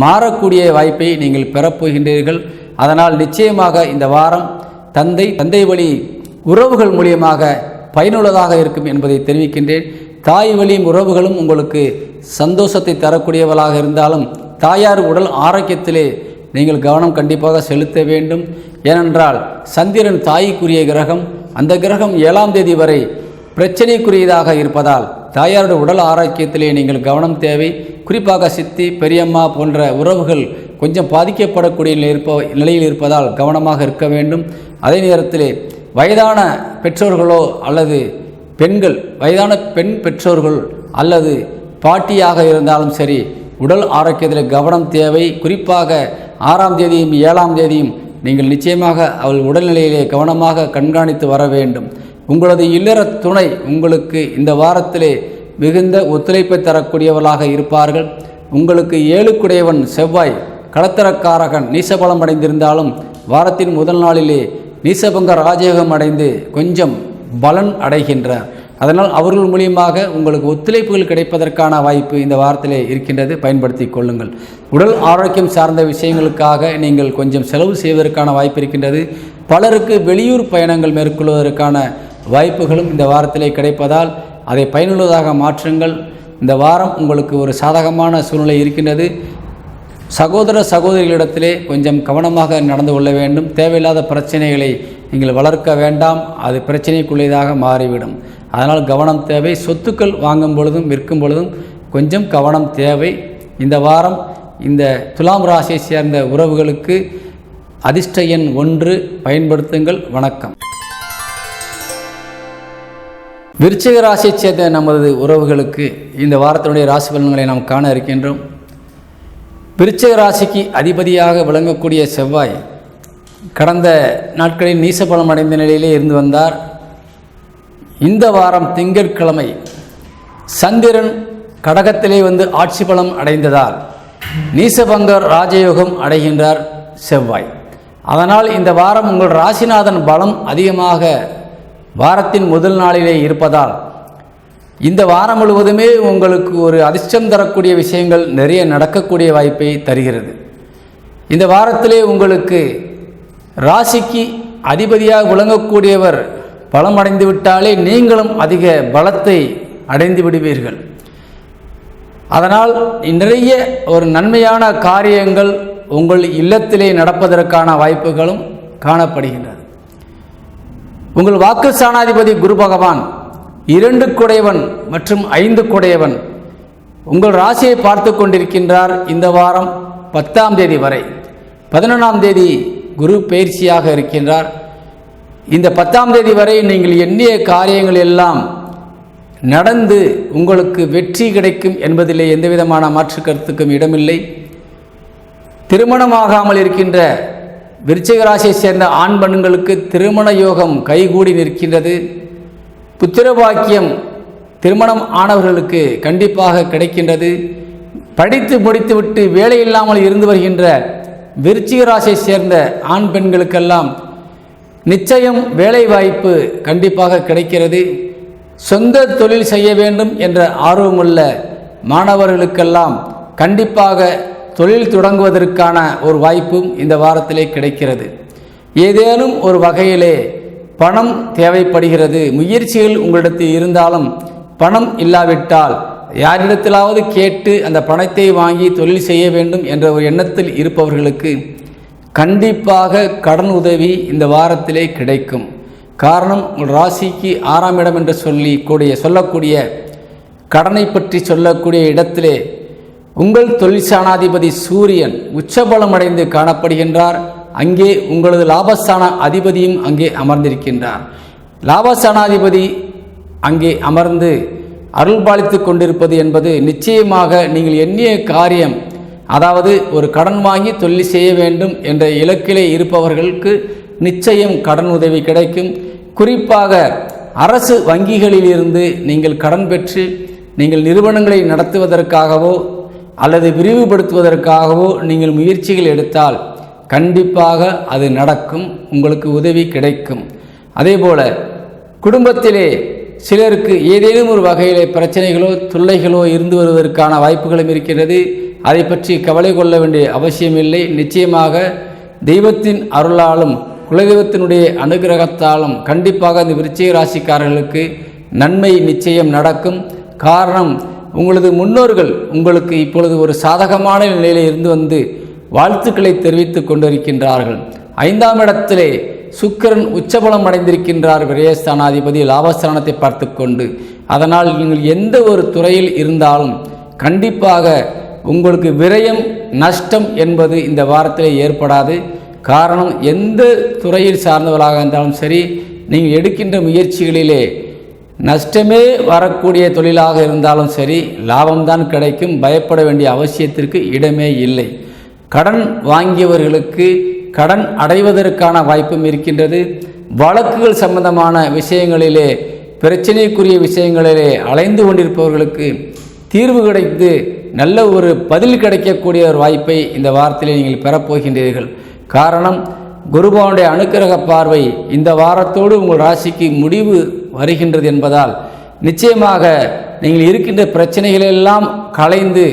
மாறக்கூடிய வாய்ப்பை நீங்கள் பெறப்போகின்றீர்கள். அதனால் நிச்சயமாக இந்த வாரம் தந்தை வழி உறவுகள் மூலியமாக பயனுள்ளதாக இருக்கும் என்பதை தெரிவிக்கின்றேன். தாய் வழி உறவுகளும் உங்களுக்கு சந்தோஷத்தை தரக்கூடியவர்களாக இருந்தாலும் தாயார் உடல் ஆரோக்கியத்திலே நீங்கள் கவனம் கண்டிப்பாக செலுத்த வேண்டும். ஏனென்றால் சந்திரன் தாய்க்குரிய கிரகம். அந்த கிரகம் 7ஆம் தேதி வரை பிரச்சனைக்குரியதாக இருப்பதால் தாயாருடைய உடல் ஆரோக்கியத்திலே நீங்கள் கவனம் தேவை. குறிப்பாக சித்தி, பெரியம்மா போன்ற உறவுகள் கொஞ்சம் பாதிக்கப்படக்கூடிய நிலையில் இருப்பதால் கவனமாக இருக்க வேண்டும். அதே நேரத்தில் வயதான பெற்றோர்களோ அல்லது பெண்கள், வயதான பெண் பெற்றோர்கள் அல்லது பாட்டியாக இருந்தாலும் சரி, உடல் ஆரோக்கியத்தில் கவனம் தேவை. குறிப்பாக 6ஆம் தேதியும் 7ஆம் தேதியும் நீங்கள் நிச்சயமாக அவள் உடல்நிலையிலே கவனமாக கண்காணித்து வர வேண்டும். உங்களது இல்லற துணை உங்களுக்கு இந்த வாரத்திலே மிகுந்த ஒத்துழைப்பை தரக்கூடியவர்களாக இருப்பார்கள். உங்களுக்கு 7க்குடையவன் செவ்வாய் கடத்தரக்காரகன் நீசபலம் அடைந்திருந்தாலும் வாரத்தின் முதல் நாளிலே நீசபங்க ராஜயோகம் அடைந்து கொஞ்சம் பலன் அடைகின்றார். அதனால் அவர்கள் மூலியமாக உங்களுக்கு ஒத்துழைப்புகள் கிடைப்பதற்கான வாய்ப்பு இந்த வாரத்திலே இருக்கின்றது. பயன்படுத்தி கொள்ளுங்கள். உடல் ஆரோக்கியம் சார்ந்த விஷயங்களுக்காக நீங்கள் கொஞ்சம் செலவு செய்வதற்கான வாய்ப்பு இருக்கின்றது. பலருக்கு வெளியூர் பயணங்கள் மேற்கொள்வதற்கான வாய்ப்புகளும் இந்த வாரத்திலே கிடைப்பதால் அதை பயனுள்ளதாக மாற்றுங்கள். இந்த வாரம் உங்களுக்கு ஒரு சாதகமான சூழ்நிலை இருக்கின்றது. சகோதர சகோதரிகளிடத்திலே கொஞ்சம் கவனமாக நடந்து கொள்ள வேண்டும். தேவையில்லாத பிரச்சனைகளை நீங்கள் வளர்க்க வேண்டாம், அது பிரச்சனைக்குள்ளதாக மாறிவிடும். அதனால் கவனம் தேவை. சொத்துக்கள் வாங்கும் பொழுதும் விற்கும் பொழுதும் கொஞ்சம் கவனம் தேவை. இந்த வாரம் இந்த துலாம் ராசியை சேர்ந்த உறவுகளுக்கு அதிர்ஷ்ட எண் 1 பயன்படுத்துங்கள். வணக்கம். விருச்சிக ராசியைச் சேர்ந்த நமது உறவுகளுக்கு இந்த வாரத்தினுடைய ராசி பலன்களை நாம் காண இருக்கின்றோம். விருச்சிக ராசிக்கு அதிபதியாக விளங்கக்கூடிய செவ்வாய் கடந்த நாட்களில் நீசபலம் அடைந்த நிலையிலே இருந்து வந்தார். இந்த வாரம் திங்கட்கிழமை சந்திரன் கடகத்திலே வந்து ஆட்சி பலம் அடைந்ததால் நீசபங்கர் ராஜயோகம் அடைகின்றார் செவ்வாய். அதனால் இந்த வாரம் உங்கள் ராசிநாதன் பலம் அதிகமாக வாரத்தின் முதல் நாளிலே இருப்பதால் இந்த வாரம் முழுவதுமே உங்களுக்கு ஒரு அதிர்ஷ்டம் தரக்கூடிய விஷயங்கள் நிறைய நடக்கக்கூடிய வாய்ப்பை தருகிறது. இந்த வாரத்திலே உங்களுக்கு ராசிக்கு அதிபதியாக விளங்கக்கூடியவர் பலம் அடைந்து விட்டாலே நீங்களும் அதிக பலத்தை அடைந்து விடுவீர்கள். அதனால் நிறைய ஒரு நன்மையான காரியங்கள் உங்கள் இல்லத்திலே நடப்பதற்கான வாய்ப்புகளும் காணப்படுகின்றது. உங்கள் வாக்கு ஸ்தானாதிபதி குரு பகவான் 2க்குடையவன் மற்றும் 5க்குடையவன் உங்கள் ராசியை பார்த்து கொண்டிருக்கின்றார். இந்த வாரம் 10ஆம் தேதி வரை. 11ஆம் தேதி குரு பயிற்சியாக இருக்கின்றார். இந்த 10ஆம் தேதி வரை நீங்கள் எண்ணிய காரியங்கள் எல்லாம் நடந்து உங்களுக்கு வெற்றி கிடைக்கும் என்பதிலே எந்தவிதமான மாற்று கருத்துக்கும் இடமில்லை. திருமணமாகாமல் இருக்கின்ற விருச்சிக ராசியை சேர்ந்த ஆண் பெண்களுக்கு திருமண யோகம் கைகூடி நிற்கின்றது. புத்திரபாக்கியம் திருமணம் ஆனவர்களுக்கு கண்டிப்பாக கிடைக்கின்றது. படித்து முடித்துவிட்டு வேலை இல்லாமல் இருந்து வருகின்ற விருச்சிக ராசியை சேர்ந்த ஆண் பெண்களுக்கெல்லாம் நிச்சயம் வேலை வாய்ப்பு கண்டிப்பாக கிடைக்கிறது. சொந்த தொழில் செய்ய வேண்டும் என்ற ஆர்வமுள்ள மாணவர்களுக்கெல்லாம் கண்டிப்பாக தொழில் தொடங்குவதற்கான ஒரு வாய்ப்பும் இந்த வாரத்திலே கிடைக்கிறது. ஏதேனும் ஒரு வகையிலே பணம் தேவைப்படுகிறது. முயற்சிகள் உங்களிடத்தில் இருந்தாலும் பணம் இல்லாவிட்டால் யாரிடத்திலாவது கேட்டு அந்த பணத்தை வாங்கி தொழில் செய்ய வேண்டும் என்ற ஒரு எண்ணத்தில் இருப்பவர்களுக்கு கண்டிப்பாக கடன் உதவி இந்த வாரத்திலே கிடைக்கும். காரணம், ராசிக்கு 6ஆம் இடம் என்று சொல்லக்கூடிய கடனை பற்றி சொல்லக்கூடிய இடத்திலே உங்கள் தொழிற்சானாதிபதி சூரியன் உச்சபலம் அடைந்து காணப்படுகின்றார். அங்கே உங்களது லாபஸ்தான அதிபதியும் அங்கே அமர்ந்திருக்கின்றார். லாபஸ்தானாதிபதி அங்கே அமர்ந்து அருள்பாலித்து கொண்டிருப்பது என்பது நிச்சயமாக நீங்கள் எண்ணிய காரியம், அதாவது ஒரு கடன் வாங்கி தொழில் செய்ய வேண்டும் என்ற இலக்கிலே இருப்பவர்களுக்கு நிச்சயம் கடன் உதவி கிடைக்கும். குறிப்பாக அரசு வங்கிகளில் இருந்து நீங்கள் கடன் பெற்று நீங்கள் நிறுவனங்களை நடத்துவதற்காகவோ அல்லது விரிவுபடுத்துவதற்காகவோ நீங்கள் முயற்சிகள் எடுத்தால் கண்டிப்பாக அது நடக்கும், உங்களுக்கு உதவி கிடைக்கும். அதேபோல குடும்பத்திலே சிலருக்கு ஏதேனும் ஒரு வகையிலே பிரச்சனைகளோ தொல்லைகளோ இருந்து வருவதற்கான வாய்ப்புகளும் இருக்கிறது. அதை பற்றி கவலை கொள்ள வேண்டிய அவசியமில்லை. நிச்சயமாக தெய்வத்தின் அருளாலும் குலதெய்வத்தினுடைய அனுகிரகத்தாலும் கண்டிப்பாக இந்த விருச்சிக ராசிக்காரர்களுக்கு நன்மை நிச்சயம் நடக்கும். காரணம், உங்களது முன்னோர்கள் உங்களுக்கு இப்பொழுது ஒரு சாதகமான நிலையில் இருந்து வந்து வாழ்த்துக்களை தெரிவித்துக் கொண்டிருக்கின்றார்கள். 5ஆம் இடத்திலே சுக்கிரன் உச்சபலம் அடைந்திருக்கின்றார். விரயஸ்தானாதிபதி லாபஸ்தானத்தை பார்த்து கொண்டு. அதனால் நீங்கள் எந்த ஒரு துறையில் இருந்தாலும் கண்டிப்பாக உங்களுக்கு விரயம் நஷ்டம் என்பது இந்த வாரத்தில் ஏற்படாது. காரணம், எந்த துறையில் சார்ந்தவர்களாக இருந்தாலும் சரி, நீங்கள் எடுக்கின்ற முயற்சிகளிலே நஷ்டமே வரக்கூடிய தொழிலாக இருந்தாலும் சரி, லாபம்தான் கிடைக்கும். பயப்பட வேண்டிய அவசியத்திற்கு இடமே இல்லை. கடன் வாங்கியவர்களுக்கு கடன் அடைவதற்கான வாய்ப்பும் இருக்கின்றது. வழக்குகள் சம்பந்தமான விஷயங்களிலே, பிரச்சனைக்குரிய விஷயங்களிலே அலைந்து கொண்டிருப்பவர்களுக்கு தீர்வு கிடைத்து நல்ல ஒரு பதில் கிடைக்கக்கூடிய ஒரு வாய்ப்பை இந்த வாரத்திலே நீங்கள் பெறப்போகின்றீர்கள். காரணம், குருபவனுடைய அனுக்கிரக பார்வை இந்த வாரத்தோடு உங்கள் ராசிக்கு முடிவு வருகின்றது என்பதால் நிச்சயமாக நீங்கள் இருக்கின்ற பிரச்சனைகளெல்லாம் களைந்து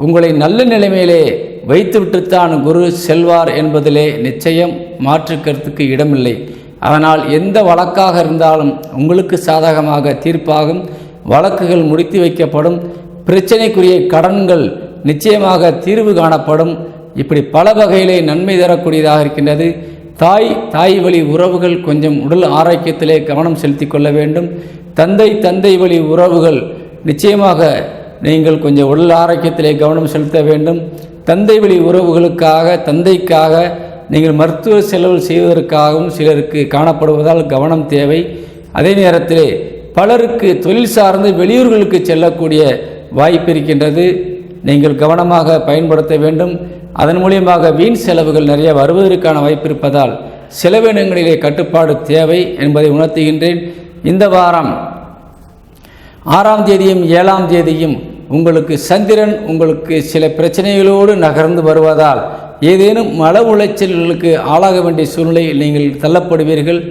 உங்களை நல்ல நிலைமையிலே வைத்துவிட்டுத்தான் குரு செல்வார் என்பதிலே நிச்சயம் மாற்று கருத்துக்கு இடமில்லை. அதனால் எந்த வழக்காக இருந்தாலும் உங்களுக்கு சாதகமாக தீர்ப்பாகும். வழக்குகள் முடித்து வைக்கப்படும். பிரச்சனைக்குரிய கடன்கள் நிச்சயமாக தீர்வு காணப்படும். இப்படி பல வகையிலே நன்மை தரக்கூடியதாக இருக்கின்றது. தாய் வழி உறவுகள் கொஞ்சம் உடல் ஆரோக்கியத்திலே கவனம் செலுத்தி கொள்ள வேண்டும். தந்தை வழி உறவுகள் நிச்சயமாக நீங்கள் கொஞ்சம் உடல் ஆரோக்கியத்திலே கவனம் செலுத்த வேண்டும். தந்தை வழி தந்தைக்காக நீங்கள் மருத்துவ செலவு செய்வதற்காகவும் சிலருக்கு காணப்படுவதால் கவனம் தேவை. அதே நேரத்திலே பலருக்கு தொழில் சார்ந்து வெளியூர்களுக்கு செல்லக்கூடிய வாய்ப்பு இருக்கின்றது. நீங்கள் கவனமாக பயன்படுத்த வேண்டும். அதன் மூலியமாக வீண் செலவுகள் நிறைய வருவதற்கான வாய்ப்பு இருப்பதால் செலவினங்களிலே கட்டுப்பாடு தேவை என்பதை உணர்த்துகின்றேன். இந்த வாரம் 6ஆம் தேதியும் 7ஆம் தேதியும் உங்களுக்கு சந்திரன் உங்களுக்கு சில பிரச்சனைகளோடு நகர்ந்து வருவதால் ஏதேனும் மன உளைச்சல்களுக்கு ஆளாக வேண்டிய சூழ்நிலையில் நீங்கள் தள்ளப்படுவீர்கள்.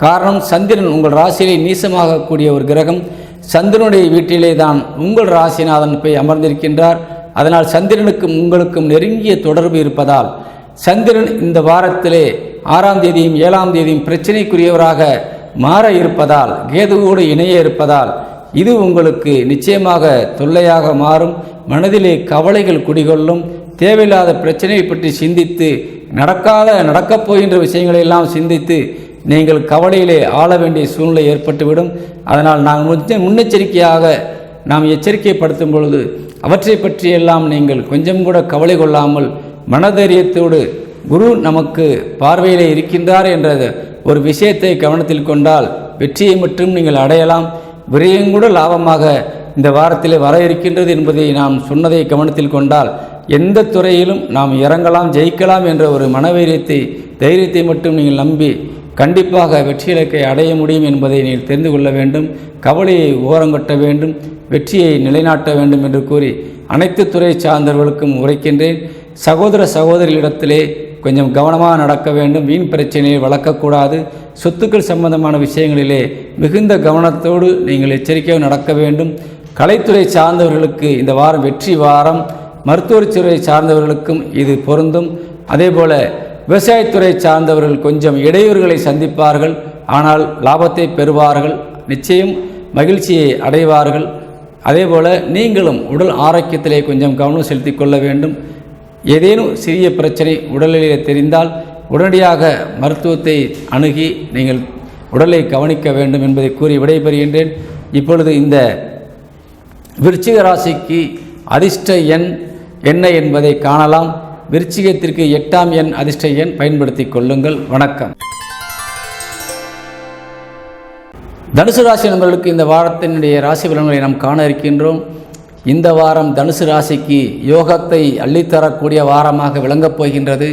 காரணம், சந்திரன் உங்கள் ராசியிலே நீசமாகக்கூடிய ஒரு கிரகம். சந்திரனுடைய வீட்டிலே தான் உங்கள் ராசிநாதன் போய் அமர்ந்திருக்கின்றார். அதனால் சந்திரனுக்கும் உங்களுக்கும் நெருங்கிய தொடர்பு இருப்பதால் சந்திரன் இந்த வாரத்திலே 6ஆம் தேதியும் 7ஆம் தேதியும் பிரச்சனைக்குரியவராக மாற இருப்பதால், கேதுவோடு இணைய இருப்பதால் இது உங்களுக்கு நிச்சயமாக தொல்லையாக மாறும். மனதிலே கவலைகள் குடிகொள்ளும். தேவையில்லாத பிரச்சனையை பற்றி சிந்தித்து நடக்கப் போகின்ற விஷயங்களை எல்லாம் சிந்தித்து நீங்கள் கவலையிலே ஆள வேண்டிய சூழ்நிலை ஏற்பட்டுவிடும். அதனால் நாங்கள் முன்னெச்சரிக்கையாக நாம் எச்சரிக்கைப்படுத்தும் பொழுது அவற்றை பற்றியெல்லாம் நீங்கள் கொஞ்சம் கூட கவலை கொள்ளாமல் மனதைரியத்தோடு குரு நமக்கு பார்வையிலே இருக்கின்றார் என்ற ஒரு விஷயத்தை கவனத்தில் கொண்டால் வெற்றியை மட்டும் நீங்கள் அடையலாம். விரயங்கூட லாபமாக இந்த வாரத்திலே வர இருக்கின்றது என்பதை நாம் சொன்னதை கவனத்தில் கொண்டால் எந்த துறையிலும் நாம் இறங்கலாம், ஜெயிக்கலாம் என்ற ஒரு தைரியத்தை மட்டும் நீங்கள் நம்பி கண்டிப்பாக வெற்றி இலக்கை அடைய முடியும் என்பதை நீங்கள் தெரிந்து கொள்ள வேண்டும். கவலையை ஓரங்கட்ட வேண்டும், வெற்றியை நிலைநாட்ட வேண்டும் என்று கூறி அனைத்து துறை சார்ந்தவர்களுக்கும் உரைக்கின்றேன். சகோதரிகளிடத்திலே கொஞ்சம் கவனமாக நடக்க வேண்டும். வீண் பிரச்சனையை வளர்க்கக்கூடாது. சொத்துக்கள் சம்பந்தமான விஷயங்களிலே மிகுந்த கவனத்தோடு நீங்கள் எச்சரிக்கையாக நடக்க வேண்டும். கலைத்துறை சார்ந்தவர்களுக்கு இந்த வாரம் வெற்றி வாரம். மருத்துவத்துறை சார்ந்தவர்களுக்கும் இது பொருந்தும். அதேபோல விவசாயத்துறை சார்ந்தவர்கள் கொஞ்சம் இடையூறுகளை சந்திப்பார்கள். ஆனால் லாபத்தை பெறுவார்கள். நிச்சயம் மகிழ்ச்சியை அடைவார்கள். அதேபோல் நீங்களும் உடல் ஆரோக்கியத்திலே கொஞ்சம் கவனம் செலுத்தி கொள்ள வேண்டும். ஏதேனும் சிறிய பிரச்சனை உடலிலே தெரிந்தால் உடனடியாக மருத்துவத்தை அணுகி நீங்கள் உடலை கவனிக்க வேண்டும் என்பதை கூறி விடைபெறுகின்றேன். இப்பொழுது இந்த விருச்சிக ராசிக்கு அதிர்ஷ்ட எண் என்ன என்பதை காணலாம். விருச்சிகத்திற்கு 8ஆம் எண் அதிர்ஷ்ட எண் பயன்படுத்தி கொள்ளுங்கள். வணக்கம். தனுசு ராசி நண்பர்களுக்கு இந்த வாரத்தினுடைய ராசி பலன்களை நாம் காண இருக்கின்றோம். இந்த வாரம் தனுசு ராசிக்கு யோகத்தை அள்ளித்தரக்கூடிய வாரமாக விளங்கப் போகின்றது.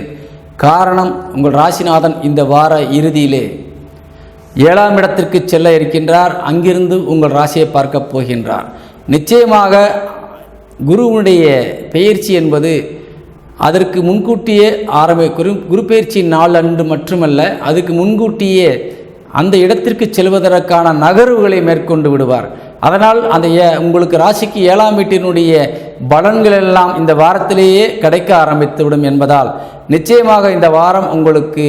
காரணம், உங்கள் ராசிநாதன் இந்த வார இறுதியிலே 7ஆம் இடத்திற்கு செல்ல இருக்கின்றார். அங்கிருந்து உங்கள் ராசியை பார்க்க போகின்றார். நிச்சயமாக குருவுடைய பெயர்ச்சி என்பது அதற்கு முன்கூட்டியே குரு பெயர்ச்சி நாள் அன்று மட்டுமல்ல, அதுக்கு முன்கூட்டியே அந்த இடத்திற்கு செல்வதற்கான நகர்வுகளை மேற்கொண்டு விடுவார். அதனால் அந்த உங்களுக்கு ராசிக்கு 7ஆம் வீட்டினுடைய பலன்கள் எல்லாம் இந்த வாரத்திலேயே கிடைக்க ஆரம்பித்துவிடும் என்பதால் நிச்சயமாக இந்த வாரம் உங்களுக்கு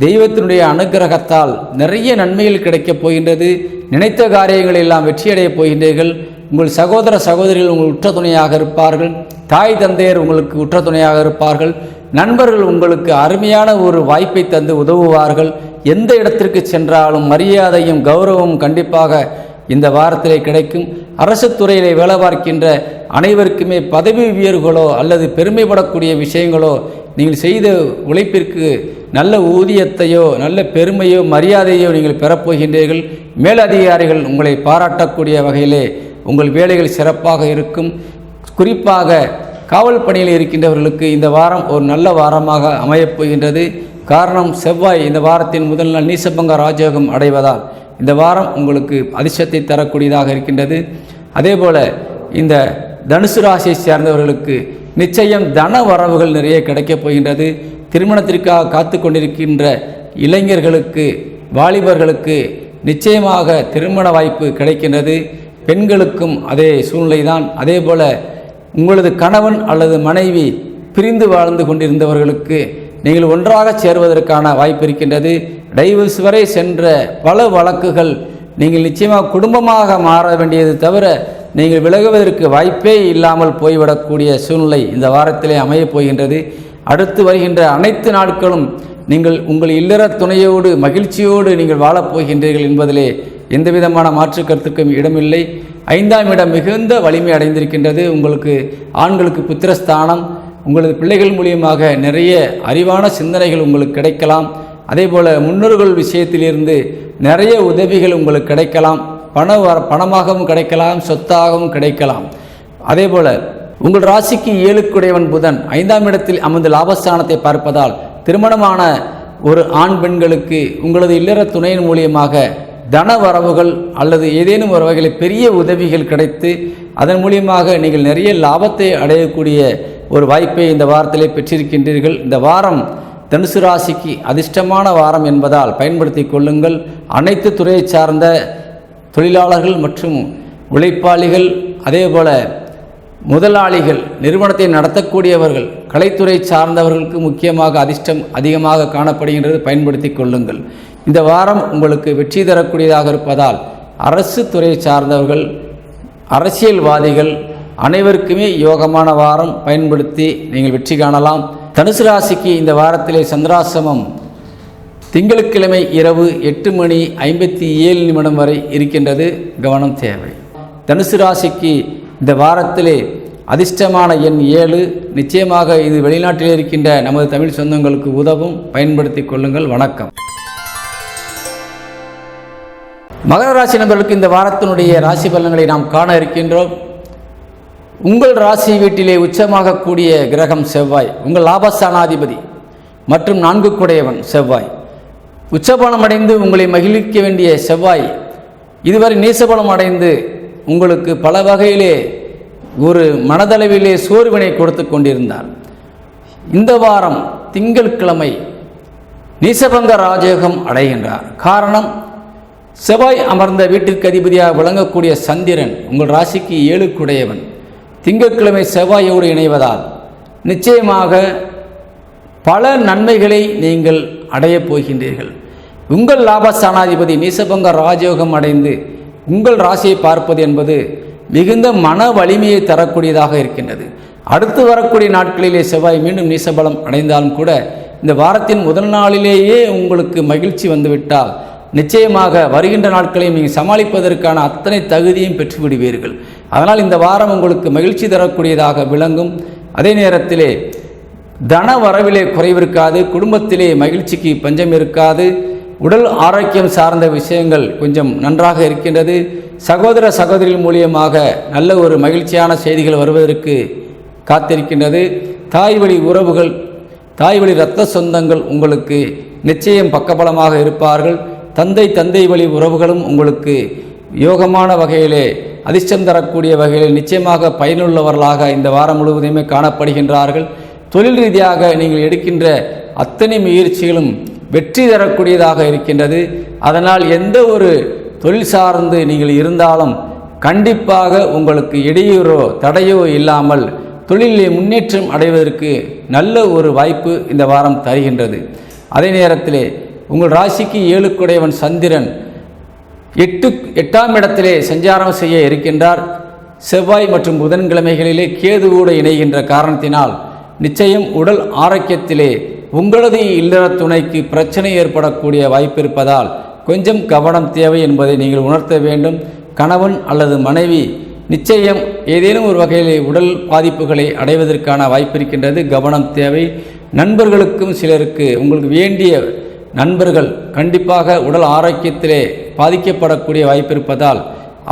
தெய்வத்தினுடைய அனுகிரகத்தால் நிறைய நன்மைகள் கிடைக்கப் போகின்றது. நினைத்த காரியங்கள் எல்லாம் வெற்றியடையப் போகின்றீர்கள். உங்கள் சகோதரிகள் உங்கள் உற்ற துணையாக இருப்பார்கள். தாய் தந்தையர் உங்களுக்கு உற்ற துணையாக இருப்பார்கள். நண்பர்கள் உங்களுக்கு அருமையான ஒரு வாய்ப்பை தந்து உதவுவார்கள். எந்த இடத்திற்கு சென்றாலும் மரியாதையும் கௌரவமும் கண்டிப்பாக இந்த வாரத்திலே கிடைக்கும். அரசு துறையிலே வேலை பார்க்கின்ற அனைவருக்குமே பதவி உயர்வுகளோ அல்லது பெருமைப்படக்கூடிய விஷயங்களோ, நீங்கள் செய்த உழைப்பிற்கு நல்ல ஊதியத்தையோ நல்ல பெருமையோ மரியாதையோ நீங்கள் பெறப்போகின்றீர்கள். மேலதிகாரிகள் உங்களை பாராட்டக்கூடிய வகையிலே உங்கள் வேலைகள் சிறப்பாக இருக்கும். குறிப்பாக காவல் பணியில் இருக்கின்றவர்களுக்கு இந்த வாரம் ஒரு நல்ல வாரமாக அமையப் போகின்றது. காரணம், செவ்வாய் இந்த வாரத்தின் முதல் நாள் நீசபங்க ராஜயோகம் அடைவதால் இந்த வாரம் உங்களுக்கு அதிர்ஷ்டத்தை தரக்கூடியதாக இருக்கின்றது. அதேபோல இந்த தனுசு ராசியை சேர்ந்தவர்களுக்கு நிச்சயம் தன வரவுகள் நிறைய கிடைக்கப் போகின்றது. திருமணத்திற்காக காத்து கொண்டிருக்கின்ற இளைஞர்களுக்கு, வாலிபர்களுக்கு நிச்சயமாக திருமண வாய்ப்பு கிடைக்கின்றது. பெண்களுக்கும் அதே சூழ்நிலைதான். அதேபோல உங்களது கணவன் அல்லது மனைவி பிரிந்து வாழ்ந்து கொண்டிருந்தவர்களுக்கு நீங்கள் ஒன்றாக சேருவதற்கான வாய்ப்பு இருக்கின்றது. டைவர்ஸ் வரை சென்ற பல வழக்குகள் நீங்கள் நிச்சயமாக குடும்பமாக மாற வேண்டியது தவிர நீங்கள் விலகுவதற்கு வாய்ப்பே இல்லாமல் போய்விடக்கூடிய சூழ்நிலை இந்த வாரத்திலே அமையப் போகின்றது. அடுத்து வருகின்ற அனைத்து நாட்களும் நீங்கள் உங்கள் இல்லற துணையோடு மகிழ்ச்சியோடு நீங்கள் வாழப்போகின்றீர்கள் என்பதிலே எந்த விதமான மாற்று கருத்துக்கும் இடமில்லை. 5ஆம் இடம் மிகுந்த வலிமை அடைந்திருக்கின்றது. உங்களுக்கு ஆண்களுக்கு புத்திரஸ்தானம், உங்களது பிள்ளைகள் மூலியமாக நிறைய அறிவான சிந்தனைகள் உங்களுக்கு கிடைக்கலாம். அதேபோல் முன்னோர்கள் விஷயத்திலிருந்து நிறைய உதவிகள் உங்களுக்கு கிடைக்கலாம். பணமாகவும் கிடைக்கலாம், சொத்தாகவும் கிடைக்கலாம். அதேபோல் உங்கள் ராசிக்கு 7க்குடையவன் புதன் 5ஆம் இடத்தில் அமர்ந்து லாபஸ்தானத்தை பார்ப்பதால் திருமணமான ஒரு ஆண் பெண்களுக்கு உங்களது இல்லற துணையின் மூலியமாக தன வரவுகள் அல்லது ஏதேனும் ஒரு வகையில் பெரிய உதவிகள் கிடைத்து அதன் மூலியமாக நீங்கள் நிறைய லாபத்தை அடையக்கூடிய ஒரு வாய்ப்பை இந்த வாரத்திலே பெற்றிருக்கின்றீர்கள். இந்த வாரம் தனுசு ராசிக்கு அதிர்ஷ்டமான வாரம் என்பதால் பயன்படுத்தி கொள்ளுங்கள். அனைத்து துறையை சார்ந்த தொழிலாளர்கள் மற்றும் உழைப்பாளிகள், அதேபோல முதலாளிகள், நிறுவனத்தை நடத்தக்கூடியவர்கள், கலைத்துறை சார்ந்தவர்களுக்கு முக்கியமாக அதிர்ஷ்டம் அதிகமாக காணப்படுகின்றது. பயன்படுத்தி கொள்ளுங்கள். இந்த வாரம் உங்களுக்கு வெற்றி தரக்கூடியதாக இருப்பதால் அரசு துறை சார்ந்தவர்கள், அரசியல்வாதிகள் அனைவருக்குமே யோகமான வாரம். பயன்படுத்தி நீங்கள் வெற்றி காணலாம். தனுசு ராசிக்கு இந்த வாரத்திலே சந்திராசிரமம் திங்கட்கிழமை இரவு 8:57 வரை இருக்கின்றது. கவனம் தேவை. தனுசு ராசிக்கு இந்த வாரத்திலே அதிர்ஷ்டமான எண் 7. நிச்சயமாக இது வெளிநாட்டில் இருக்கின்ற நமது தமிழ் சொந்தங்களுக்கு உதவும். பயன்படுத்தி கொள்ளுங்கள். வணக்கம். மகர ராசி நண்பர்களுக்கு இந்த வாரத்தினுடைய ராசி பலன்களை நாம் காண இருக்கின்றோம். உங்கள் ராசி வீட்டிலே உச்சமாக கூடிய கிரகம் செவ்வாய், உங்கள் லாபஸ்தானாதிபதி மற்றும் 4க்குடையவன் செவ்வாய். உச்சபலம் அடைந்து உங்களை மகிழ்விக்க வேண்டிய செவ்வாய் இதுவரை நீசபலம் அடைந்து உங்களுக்கு பல வகையிலே ஒரு மனதளவிலே சோர்வினை கொடுத்து கொண்டிருந்தார். இந்த வாரம் திங்கட்கிழமை நீசபங்க ராஜயோகம் அடைகின்றார். காரணம், செவ்வாய் அமர்ந்த வீட்டிற்கு அதிபதியாக விளங்கக்கூடிய சந்திரன் உங்கள் ராசிக்கு 7க்குடையவன் திங்கட்கிழமை செவ்வாயோடு இணைவதால் நிச்சயமாக பல நன்மைகளை நீங்கள் அடையப் போகின்றீர்கள். உங்கள் லாபஸ்தானாதிபதி நீசபங்க ராஜயோகம் அடைந்து உங்கள் ராசியை பார்ப்பது என்பது மிகுந்த மன வலிமையை தரக்கூடியதாக இருக்கின்றது. அடுத்து வரக்கூடிய நாட்களிலே செவ்வாய் மீண்டும் நீசபலம் அடைந்தாலும் கூட இந்த வாரத்தின் முதல் நாளிலேயே உங்களுக்கு மகிழ்ச்சி வந்துவிட்டால் நிச்சயமாக வருகின்ற நாட்களையும் நீங்கள் சமாளிப்பதற்கான அத்தனை தகுதியும் பெற்றுவிடுவீர்கள். அதனால் இந்த வாரம் உங்களுக்கு மகிழ்ச்சி தரக்கூடியதாக விளங்கும். அதே நேரத்திலே தன வரவிலே குறைவிருக்காது, குடும்பத்திலே மகிழ்ச்சிக்கு பஞ்சம் இருக்காது, உடல் ஆரோக்கியம் சார்ந்த விஷயங்கள் கொஞ்சம் நன்றாக இருக்கின்றது. சகோதர சகோதரிகள் மூலியமாக நல்ல ஒரு மகிழ்ச்சியான செய்திகள் வருவதற்கு காத்திருக்கின்றது. தாய் வழி உறவுகள், தாய் வழி இரத்த சொந்தங்கள் உங்களுக்கு நிச்சயம் பக்கபலமாக இருப்பார்கள். தந்தை வழி உறவுகளும் உங்களுக்கு யோகமான வகையிலே அதிர்ஷ்டம் தரக்கூடிய வகையில் நிச்சயமாக பயனுள்ளவர்களாக இந்த வாரம் முழுவதுமே காணப்படுகின்றார்கள். தொழில் ரீதியாக நீங்கள் எடுக்கின்ற அத்தனை முயற்சிகளும் வெற்றி தரக்கூடியதாக இருக்கின்றது. அதனால் எந்த ஒரு தொழில் சார்ந்து நீங்கள் இருந்தாலும் கண்டிப்பாக உங்களுக்கு இடையூறோ தடையோ இல்லாமல் தொழிலில் முன்னேற்றம் அடைவதற்கு நல்ல ஒரு வாய்ப்பு இந்த வாரம் தருகின்றது. அதே நேரத்திலே உங்கள் ராசிக்கு 7க்குடையவன் சந்திரன் 8ஆம் இடத்திலே சஞ்சாரம் செய்ய இருக்கின்றார். செவ்வாய் மற்றும் புதன்கிழமைகளிலே கேதுவோடு இணைகின்ற காரணத்தினால் நிச்சயம் உடல் ஆரோக்கியத்திலே உங்களது இல்லற துணைக்கு பிரச்சனை ஏற்படக்கூடிய வாய்ப்பு இருப்பதால் கொஞ்சம் கவனம் தேவை என்பதை நீங்கள் உணர்த்த வேண்டும். கணவன் அல்லது மனைவி நிச்சயம் ஏதேனும் ஒரு வகையில் உடல் பாதிப்புகளை அடைவதற்கான வாய்ப்பு இருக்கின்றது. கவனம் தேவை. நண்பர்களுக்கும் சிலருக்கு உங்களுக்கு வேண்டிய நண்பர்கள் கண்டிப்பாக உடல் ஆரோக்கியத்திலே பாதிக்கப்படக்கூடிய வாய்ப்பு இருப்பதால்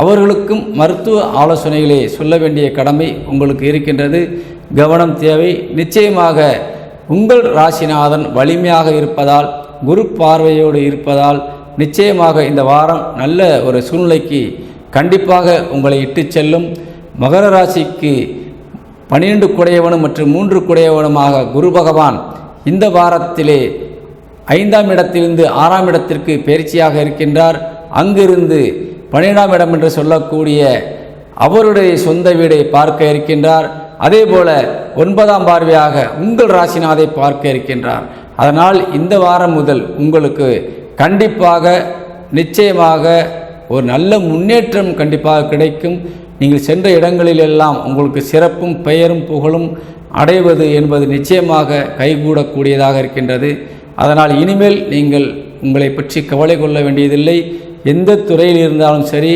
அவர்களுக்கும் மருத்துவ ஆலோசனைகளை சொல்ல வேண்டிய கடமை உங்களுக்கு இருக்கின்றது. கவனம் தேவை. நிச்சயமாக உங்கள் ராசிநாதன் வலிமையாக இருப்பதால், குரு பார்வையோடு இருப்பதால் நிச்சயமாக இந்த வாரம் நல்ல ஒரு சூழ்நிலைக்கு கண்டிப்பாக உங்களை இட்டு செல்லும். மகர ராசிக்கு 12 குடையவனும் மற்றும் 3 குடையவனுமாக குரு பகவான் இந்த வாரத்திலே 5ஆம் இடத்திலிருந்து 6ஆம் இடத்திற்கு பயிற்சியாக இருக்கின்றார். அங்கிருந்து 12ஆம் இடம் என்று சொல்லக்கூடிய அவருடைய சொந்த வீடை பார்க்க இருக்கின்றார். அதே போல 9ஆம் பார்வையாக உங்கள் ராசிநாதை பார்க்க இருக்கின்றார். அதனால் இந்த வாரம் முதல் உங்களுக்கு கண்டிப்பாக நிச்சயமாக ஒரு நல்ல முன்னேற்றம் கண்டிப்பாக கிடைக்கும். நீங்கள் சென்ற இடங்களிலெல்லாம் உங்களுக்கு சிறப்பும் பெயரும் புகழும் அடைவது என்பது நிச்சயமாக கைகூடக்கூடியதாக இருக்கின்றது. அதனால் இனிமேல் நீங்கள் உங்களை பற்றி கவலை கொள்ள வேண்டியதில்லை. எந்த துறையில் இருந்தாலும் சரி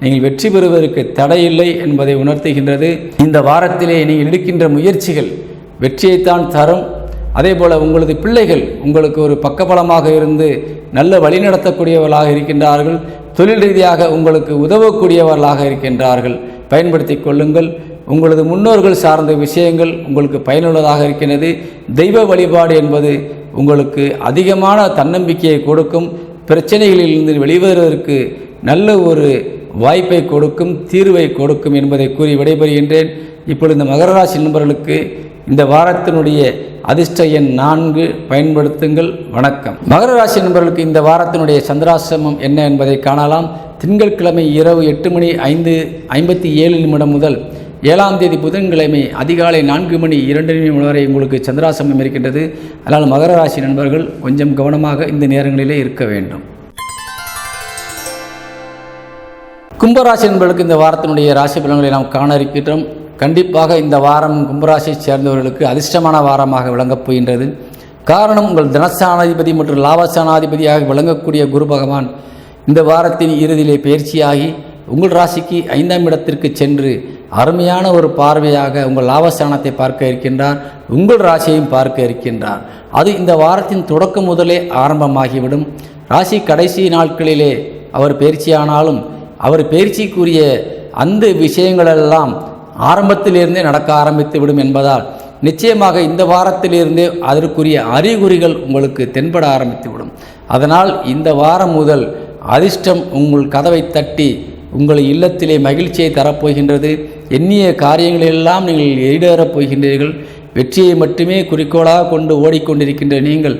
நீங்கள் வெற்றி பெறுவதற்கு தடையில்லை என்பதை உணர்த்துகின்றது. இந்த வாரத்திலே நீங்கள் எடுக்கின்ற முயற்சிகள் வெற்றியைத்தான் தரும். அதே போல் உங்களது பிள்ளைகள் உங்களுக்கு ஒரு பக்கபலமாக இருந்து நல்ல வழிநடத்தக்கூடியவர்களாக இருக்கின்றார்கள். தொழில் ரீதியாக உங்களுக்கு உதவக்கூடியவர்களாக இருக்கின்றார்கள். பயன்படுத்தி கொள்ளுங்கள். உங்களது முன்னோர்கள் சார்ந்த விஷயங்கள் உங்களுக்கு பயனுள்ளதாக இருக்கின்றது. தெய்வ வழிபாடு என்பது உங்களுக்கு அதிகமான தன்னம்பிக்கையை கொடுக்கும். பிரச்சனைகளிலிருந்து வெளிவருவதற்கு நல்ல ஒரு வாய்ப்பை கொடுக்கும், தீர்வை கொடுக்கும் என்பதை கூறி விடைபெறுகின்றேன். இப்பொழுது இந்த மகர ராசி நண்பர்களுக்கு இந்த வாரத்தினுடைய அதிர்ஷ்ட எண் 4 பயன்படுத்துங்கள். வணக்கம். மகர ராசி நண்பர்களுக்கு இந்த வாரத்தினுடைய சந்திராசிரமம் என்ன என்பதை காணலாம். திங்கட்கிழமை இரவு 8:57 முதல் 7ஆம் தேதி புதன்கிழமை அதிகாலை 4:02 வரை உங்களுக்கு சந்திராசிரமம் இருக்கின்றது. அதனால் மகர ராசி நண்பர்கள் கொஞ்சம் கவனமாக இந்த நேரங்களிலே இருக்க வேண்டும். கும்பராசி நண்பர்களுக்கு இந்த வாரத்தினுடைய ராசி பலன்களை நாம் காண இருக்கின்றோம். கண்டிப்பாக இந்த வாரம் கும்பராசியை சேர்ந்தவர்களுக்கு அதிர்ஷ்டமான வாரமாக விளங்கப் போகின்றது. காரணம், உங்கள் தனஸ்தானாதிபதி மற்றும் லாபஸ்தானாதிபதியாக விளங்கக்கூடிய குரு பகவான் இந்த வாரத்தின் இறுதியிலே பயிற்சியாகி உங்கள் ராசிக்கு 5ஆம் இடத்திற்கு சென்று அருமையான ஒரு பார்வையாக உங்கள் லாபஸ்தானத்தை பார்க்க இருக்கின்றார். உங்கள் ராசியையும் பார்க்க இருக்கின்றார். அது இந்த வாரத்தின் தொடக்கம் முதலே ஆரம்பமாகிவிடும். ராசி கடைசி நாட்களிலே அவர் பயிற்சியானாலும் அவர் பயிற்சிக்குரிய அந்த விஷயங்களெல்லாம் ஆரம்பத்திலிருந்தே நடக்க ஆரம்பித்து விடும் என்பதால் நிச்சயமாக இந்த வாரத்திலிருந்தே அதற்குரிய அறிகுறிகள் உங்களுக்கு தென்பட ஆரம்பித்துவிடும். அதனால் இந்த வாரம் முதல் அதிர்ஷ்டம் உங்கள் கதவை தட்டி உங்கள் இல்லத்திலே மகிழ்ச்சியை தரப்போகின்றது. எண்ணிய காரியங்களெல்லாம் நீங்கள் ஈடேறப் போகின்றீர்கள். வெற்றியை மட்டுமே குறிக்கோளாக கொண்டு ஓடிக்கொண்டிருக்கின்ற நீங்கள்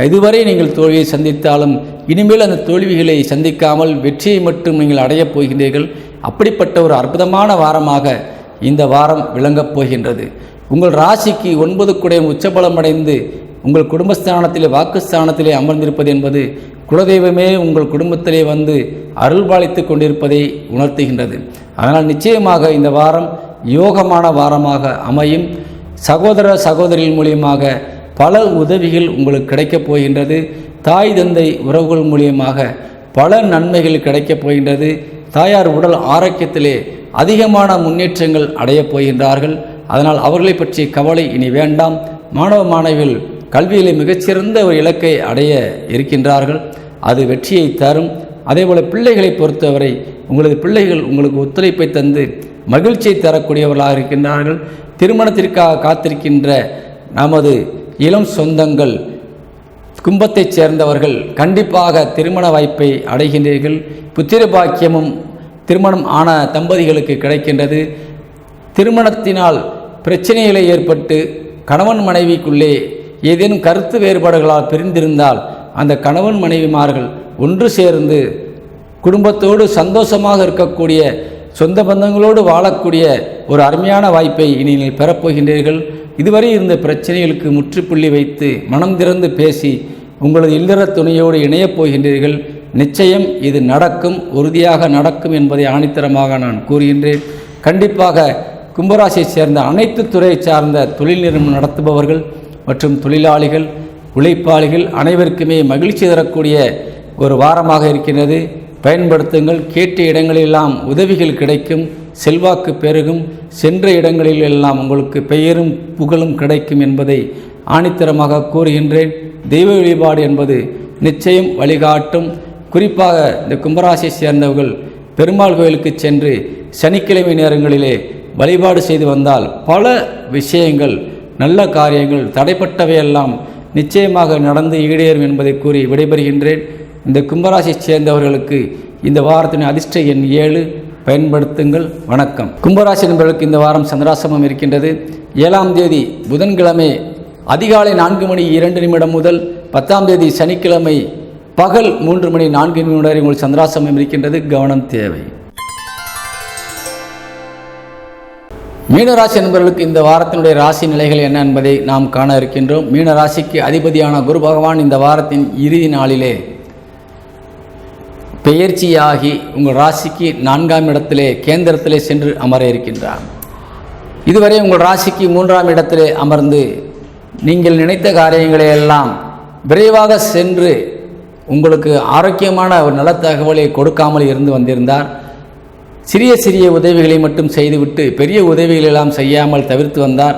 இதுவரை நீங்கள் தோல்வியை சந்தித்தாலும் இனிமேல் அந்த தோல்விகளை சந்திக்காமல் வெற்றியை மட்டும் நீங்கள் அடையப் போகின்றீர்கள். அப்படிப்பட்ட ஒரு அற்புதமான வாரமாக இந்த வாரம் விளங்கப் போகின்றது. உங்கள் ராசிக்கு 9 குடையவன் உச்சபலம் அடைந்து உங்கள் குடும்பஸ்தானத்திலே வாக்குஸ்தானத்திலே அமர்ந்திருப்பது என்பது குலதெய்வமே உங்கள் குடும்பத்திலே வந்து அருள்பாலித்து கொண்டிருப்பதை உணர்த்துகின்றது. அதனால் நிச்சயமாக இந்த வாரம் யோகமான வாரமாக அமையும். சகோதர சகோதரிகள் மூலியமாக பல உதவிகள் உங்களுக்கு கிடைக்கப் போகின்றது. தாய் தந்தை உறவுகள் மூலியமாக பல நன்மைகள் கிடைக்கப் போகின்றது. தாயார் உடல் ஆரோக்கியத்திலே அதிகமான முன்னேற்றங்கள் அடையப் போகின்றார்கள். அதனால் அவர்களை பற்றிய கவலை இனி வேண்டாம். மாணவ மாணவிகள் கல்வியிலே மிகச்சிறந்த ஒரு இலக்கை அடைய இருக்கின்றார்கள். அது வெற்றியை தரும். அதேபோல் பிள்ளைகளை பொறுத்தவரை உங்களது பிள்ளைகள் உங்களுக்கு ஒத்துழைப்பை தந்து மகிழ்ச்சியை தரக்கூடியவர்களாக இருக்கின்றார்கள். திருமணத்திற்காக காத்திருக்கின்ற நமது இளம் சொந்தங்கள் கும்பத்தைச் சேர்ந்தவர்கள் கண்டிப்பாக திருமண வாய்ப்பை அடைகின்றீர்கள். புத்திர பாக்கியமும் திருமணம் ஆன தம்பதிகளுக்கு கிடைக்கின்றது. திருமணத்தினால் பிரச்சனைகளை ஏற்பட்டு கணவன் மனைவிக்குள்ளே ஏதேனும் கருத்து வேறுபாடுகளால் பிரிந்திருந்தால் அந்த கணவன் மனைவிமார்கள் ஒன்று சேர்ந்து குடும்பத்தோடு சந்தோஷமாக இருக்கக்கூடிய சொந்த பந்தங்களோடு வாழக்கூடிய ஒரு அருமையான வாய்ப்பை இனி நீங்கள் பெறப்போகின்றீர்கள். இதுவரை இருந்த பிரச்சனைகளுக்கு முற்றுப்புள்ளி வைத்து மனம் திறந்து பேசி உங்களது இல்லற துணையோடு இணையப் போகின்றீர்கள். நிச்சயம் இது நடக்கும், உறுதியாக நடக்கும் என்பதை ஆணித்தரமாக நான் கூறுகின்றேன். கண்டிப்பாக கும்பராசியை சேர்ந்த அனைத்து துறையை சார்ந்த தொழில் நிறுவனம் நடத்துபவர்கள் மற்றும் தொழிலாளிகள் உழைப்பாளிகள் அனைவருக்குமே மகிழ்ச்சி தரக்கூடிய ஒரு வாரமாக இருக்கின்றது. பயன்படுத்துங்கள். கேட்ட இடங்களெல்லாம் உதவிகள் கிடைக்கும். செல்வாக்கு பெருகும், சென்ற இடங்களில் எல்லாம் உங்களுக்கு பெயரும் புகழும் கிடைக்கும் என்பதை ஆணித்தரமாக கூறுகின்றேன். தெய்வ வழிபாடு என்பது நிச்சயம் வழிகாட்டும். குறிப்பாக இந்த கும்பராசியை சேர்ந்தவர்கள் பெருமாள் கோயிலுக்கு சென்று சனிக்கிழமை நேரங்களிலே வழிபாடு செய்து வந்தால் பல விஷயங்கள், நல்ல காரியங்கள், தடைப்பட்டவையெல்லாம் நிச்சயமாக நடந்து ஈடேறும் என்பதை கூறி விடைபெறுகின்றேன். இந்த கும்பராசியை சேர்ந்தவர்களுக்கு இந்த வாரத்தின் அதிர்ஷ்ட எண் 7 பயன்படுத்துங்கள். வணக்கம். கும்பராசி நண்பர்களுக்கு இந்த வாரம் சந்திராசிரமம் இருக்கின்றது. 7ஆம் தேதி புதன்கிழமை அதிகாலை 4:02 முதல் 10ஆம் தேதி சனிக்கிழமை பகல் 3:04 வரை உங்கள் சந்திராசிரமம் இருக்கின்றது. கவனம் தேவை. மீனராசி நண்பர்களுக்கு இந்த வாரத்தினுடைய ராசி நிலைகள் என்ன என்பதை நாம் காண இருக்கின்றோம். மீன ராசிக்கு அதிபதியான குரு பகவான் இந்த வாரத்தின் இறுதி நாளிலே பெயர்ச்சியாகி உங்கள் ராசிக்கு 4ஆம் இடத்திலே கேந்திரத்திலே சென்று அமர இருக்கின்றார். இதுவரை உங்கள் ராசிக்கு 3ஆம் இடத்திலே அமர்ந்து நீங்கள் நினைத்த காரியங்களை எல்லாம் விரைவாக சென்று உங்களுக்கு ஆரோக்கியமான ஒரு நல்ல தகவலை கொடுக்காமல் இருந்து வந்திருந்தார். சிறிய சிறிய உதவிகளை மட்டும் செய்துவிட்டு பெரிய உதவிகளெல்லாம் செய்யாமல் தவிர்த்து வந்தார்.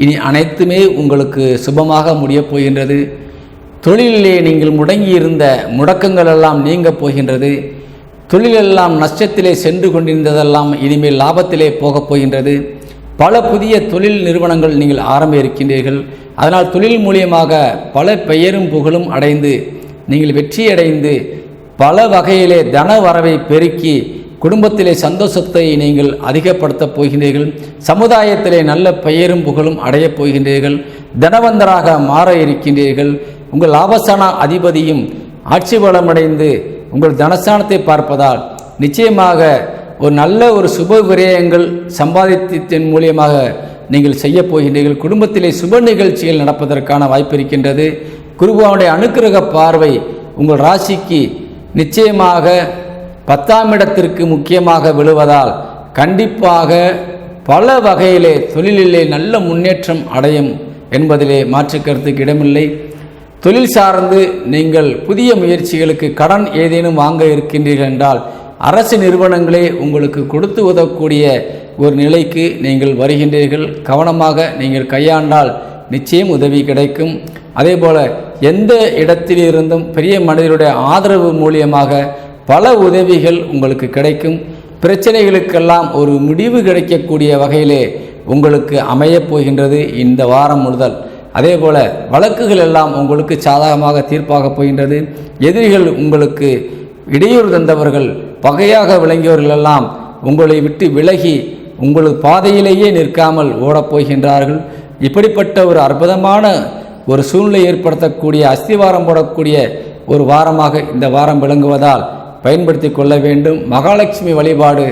இனி அனைத்துமே உங்களுக்கு சுபமாக முடியப் போகின்றது. தொழிலிலே நீங்கள் முடங்கியிருந்த முடக்கங்கள் எல்லாம் நீங்கப் போகின்றது. தொழிலெல்லாம் நஷ்டத்திலே சென்று கொண்டிருந்ததெல்லாம் இனிமேல் லாபத்திலே போகப் போகின்றது. பல புதிய தொழில் நிறுவனங்கள் நீங்கள் ஆரம்ப இருக்கின்றீர்கள். அதனால் தொழில் மூலியமாக பல பெயரும் புகழும் அடைந்து நீங்கள் வெற்றியடைந்து பல வகையிலே தன வரவை பெருக்கி குடும்பத்திலே சந்தோஷத்தை நீங்கள் அதிகப்படுத்தப் போகின்றீர்கள். சமுதாயத்திலே நல்ல பெயரும் புகழும் அடையப் போகின்றீர்கள். தனவந்தராக மாற இருக்கின்றீர்கள். உங்கள் லாபஸ்தான அதிபதியும் ஆட்சி பலமடைந்து உங்கள் தனஸ்தானத்தை பார்ப்பதால் நிச்சயமாக ஒரு நல்ல ஒரு சுப விரயங்கள் சம்பாதித்ததன் மூலியமாக நீங்கள் செய்ய போகின்றீர்கள். குடும்பத்திலே சுப நிகழ்ச்சிகள் நடப்பதற்கான வாய்ப்பு இருக்கின்றது. குருபகவானுடைய அனுக்கிரக பார்வை உங்கள் ராசிக்கு நிச்சயமாக 10ஆம் இடத்திற்கு முக்கியமாக விழுவதால் கண்டிப்பாக பல வகையிலே தொழிலிலே நல்ல முன்னேற்றம் அடையும் என்பதிலே மாற்று கருத்துக்கு இடமில்லை. தொழில் சார்ந்து நீங்கள் புதிய முயற்சிகளுக்கு கடன் ஏதேனும் வாங்க இருக்கின்றீர்கள் என்றால் அரசு நிறுவனங்களே உங்களுக்கு கொடுத்து உதவக்கூடிய ஒரு நிலைக்கு நீங்கள் வருகின்றீர்கள். கவனமாக நீங்கள் கையாண்டால் நிச்சயம் உதவி கிடைக்கும். அதேபோல் எந்த இடத்திலிருந்தும் பெரிய மனிதருடைய ஆதரவு மூலியமாக பல உதவிகள் உங்களுக்கு கிடைக்கும். பிரச்சனைகளுக்கெல்லாம் ஒரு முடிவு கிடைக்கக்கூடிய வகையிலே உங்களுக்கு அமையப் போகின்றது இந்த வாரம் முதல். அதேபோல் வழக்குகள் எல்லாம் உங்களுக்கு சாதகமாக தீர்ப்பாக போகின்றது. எதிரிகள் உங்களுக்கு இடையூறு தந்தவர்கள், பகையாக விளங்கியவர்கள் எல்லாம் உங்களை விட்டு விலகி உங்களது பாதையிலேயே நிற்காமல் ஓடப்போகின்றார்கள். இப்படிப்பட்ட ஒரு அற்புதமான ஒரு சூழ்நிலை ஏற்படுத்தக்கூடிய அஸ்திவாரம் போடக்கூடிய ஒரு வாரமாக இந்த வாரம் விளங்குவதால் பயன்படுத்தி கொள்ள வேண்டும். மகாலட்சுமி வழிபாடு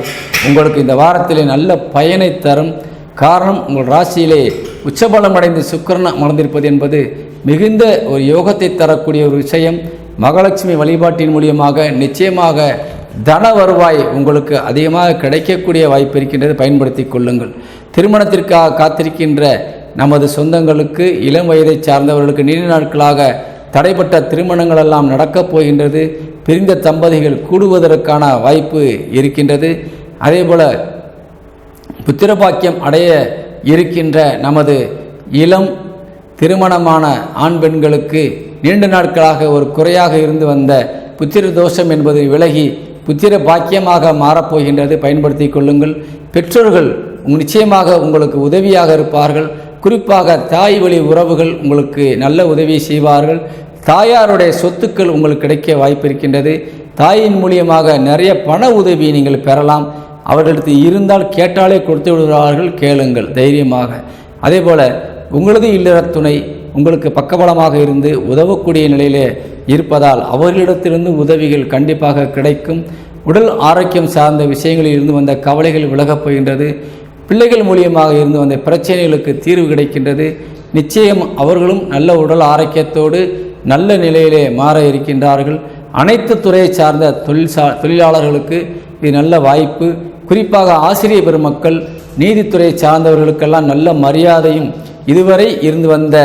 உங்களுக்கு இந்த வாரத்திலே நல்ல பயனை தரும். காரணம், உங்கள் ராசியிலே உச்சபலமடைந்து சுக்கிரன் அமர்ந்திருப்பது என்பது மிகுந்த ஒரு யோகத்தை தரக்கூடிய ஒரு விஷயம். மகாலட்சுமி வழிபாட்டின் மூலியமாக நிச்சயமாக தன வருவாய் உங்களுக்கு அதிகமாக கிடைக்கக்கூடிய வாய்ப்பு இருக்கின்றது. பயன்படுத்தி கொள்ளுங்கள். திருமணத்திற்காக காத்திருக்கின்ற நமது சொந்தங்களுக்கு, இளம் வயதை சார்ந்தவர்களுக்கு நீண்ட நாட்களாக தடைப்பட்ட திருமணங்கள் எல்லாம் நடக்கப் போகின்றது. பிரிந்த தம்பதிகள் கூடுவதற்கான வாய்ப்பு இருக்கின்றது. அதேபோல் புத்திரபாக்கியம் அடைய இருக்கின்ற நமது இளம் திருமணமான ஆண் பெண்களுக்கு நீண்ட நாட்களாக ஒரு குறையாக இருந்து வந்த புத்திர தோஷம் என்பது விலகி புத்திர பாக்கியமாக மாறப்போகின்றது. பயன்படுத்தி கொள்ளுங்கள். பெற்றோர்கள் நிச்சயமாக உங்களுக்கு உதவியாக இருப்பார்கள். குறிப்பாக தாய் வழி உறவுகள் உங்களுக்கு நல்ல உதவி செய்வார்கள். தாயாருடைய சொத்துக்கள் உங்களுக்கு கிடைக்க வாய்ப்பு இருக்கின்றது. தாயின் மூலியமாக நிறைய பண உதவி நீங்கள் பெறலாம். அவர்களுக்கு இருந்தால் கேட்டாலே கொடுத்து விடுவார்கள். கேளுங்கள் தைரியமாக. அதேபோல் உங்களது இல்லற துணை உங்களுக்கு பக்கபலமாக இருந்து உதவக்கூடிய நிலையிலே இருப்பதால் அவர்களிடத்திலிருந்து உதவிகள் கண்டிப்பாக கிடைக்கும். உடல் ஆரோக்கியம் சார்ந்த விஷயங்களில் இருந்து வந்த கவலைகள் விலகப் போகின்றது. பிள்ளைகள் மூலியமாக இருந்து வந்த பிரச்சனைகளுக்கு தீர்வு கிடைக்கின்றது. நிச்சயம் அவர்களும் நல்ல உடல் ஆரோக்கியத்தோடு நல்ல நிலையிலே மாற இருக்கின்றார்கள். அனைத்து துறையை சார்ந்த தொழிலாளர்களுக்கு இது நல்ல வாய்ப்பு. குறிப்பாக ஆசிரியர் பெருமக்கள், நீதித்துறை சார்ந்தவர்களுக்கெல்லாம் நல்ல மரியாதையும் இதுவரை இருந்து வந்த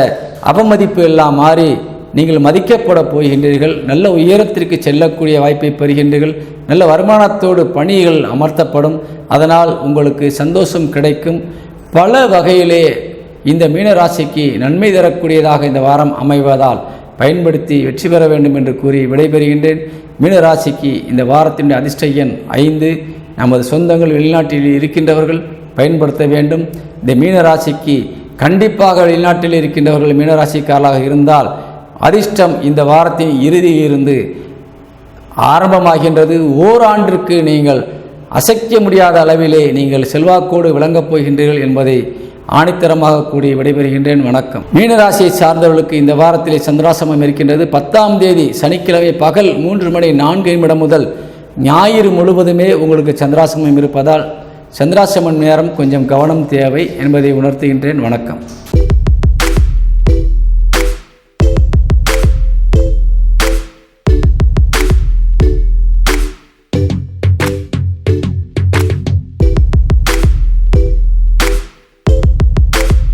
அவமதிப்பு எல்லாம் மாறி நீங்கள் மதிக்கப்பட போகின்றீர்கள். நல்ல உயரத்திற்கு செல்லக்கூடிய வாய்ப்பை பெறுகின்றீர்கள். நல்ல வருமானத்தோடு பணிகள் அமர்த்தப்படும். அதனால் உங்களுக்கு சந்தோஷம் கிடைக்கும். பல வகையிலே இந்த மீனராசிக்கு நன்மை தரக்கூடியதாக இந்த வாரம் அமைவதால் பயன்படுத்தி வெற்றி பெற வேண்டும் என்று கூறி விடைபெறுகின்றேன். மீனராசிக்கு இந்த வாரத்தின் அதிர்ஷ்ட எண் 5. நமது சொந்தங்கள் வெளிநாட்டில் இருக்கின்றவர்கள் பயன்படுத்த வேண்டும். இந்த மீனராசிக்கு கண்டிப்பாக வெளிநாட்டில் இருக்கின்றவர்கள் மீனராசிக்காரர்களாக இருந்தால் அதிர்ஷ்டம் இந்த வாரத்தின் இறுதியிலிருந்து ஆரம்பமாகின்றது. ஓராண்டிற்கு நீங்கள் அசைக்க முடியாத அளவிலே நீங்கள் செல்வாக்கோடு விளங்கப் போகின்றீர்கள் என்பதை ஆணித்தரமாக கூடி விடைபெறுகின்றேன். வணக்கம். மீனராசியை சார்ந்தவர்களுக்கு இந்த வாரத்திலே சந்திராசிரமம் இருக்கின்றது. 10ஆம் தேதி சனிக்கிழமை பகல் 3:04 முதல் ஞாயிறு முழுவதுமே உங்களுக்கு சந்திராசிரமம் இருப்பதால் சந்திராசிரமம் நேரம் கொஞ்சம் கவனம் தேவை என்பதை உணர்த்துகின்றேன். வணக்கம்.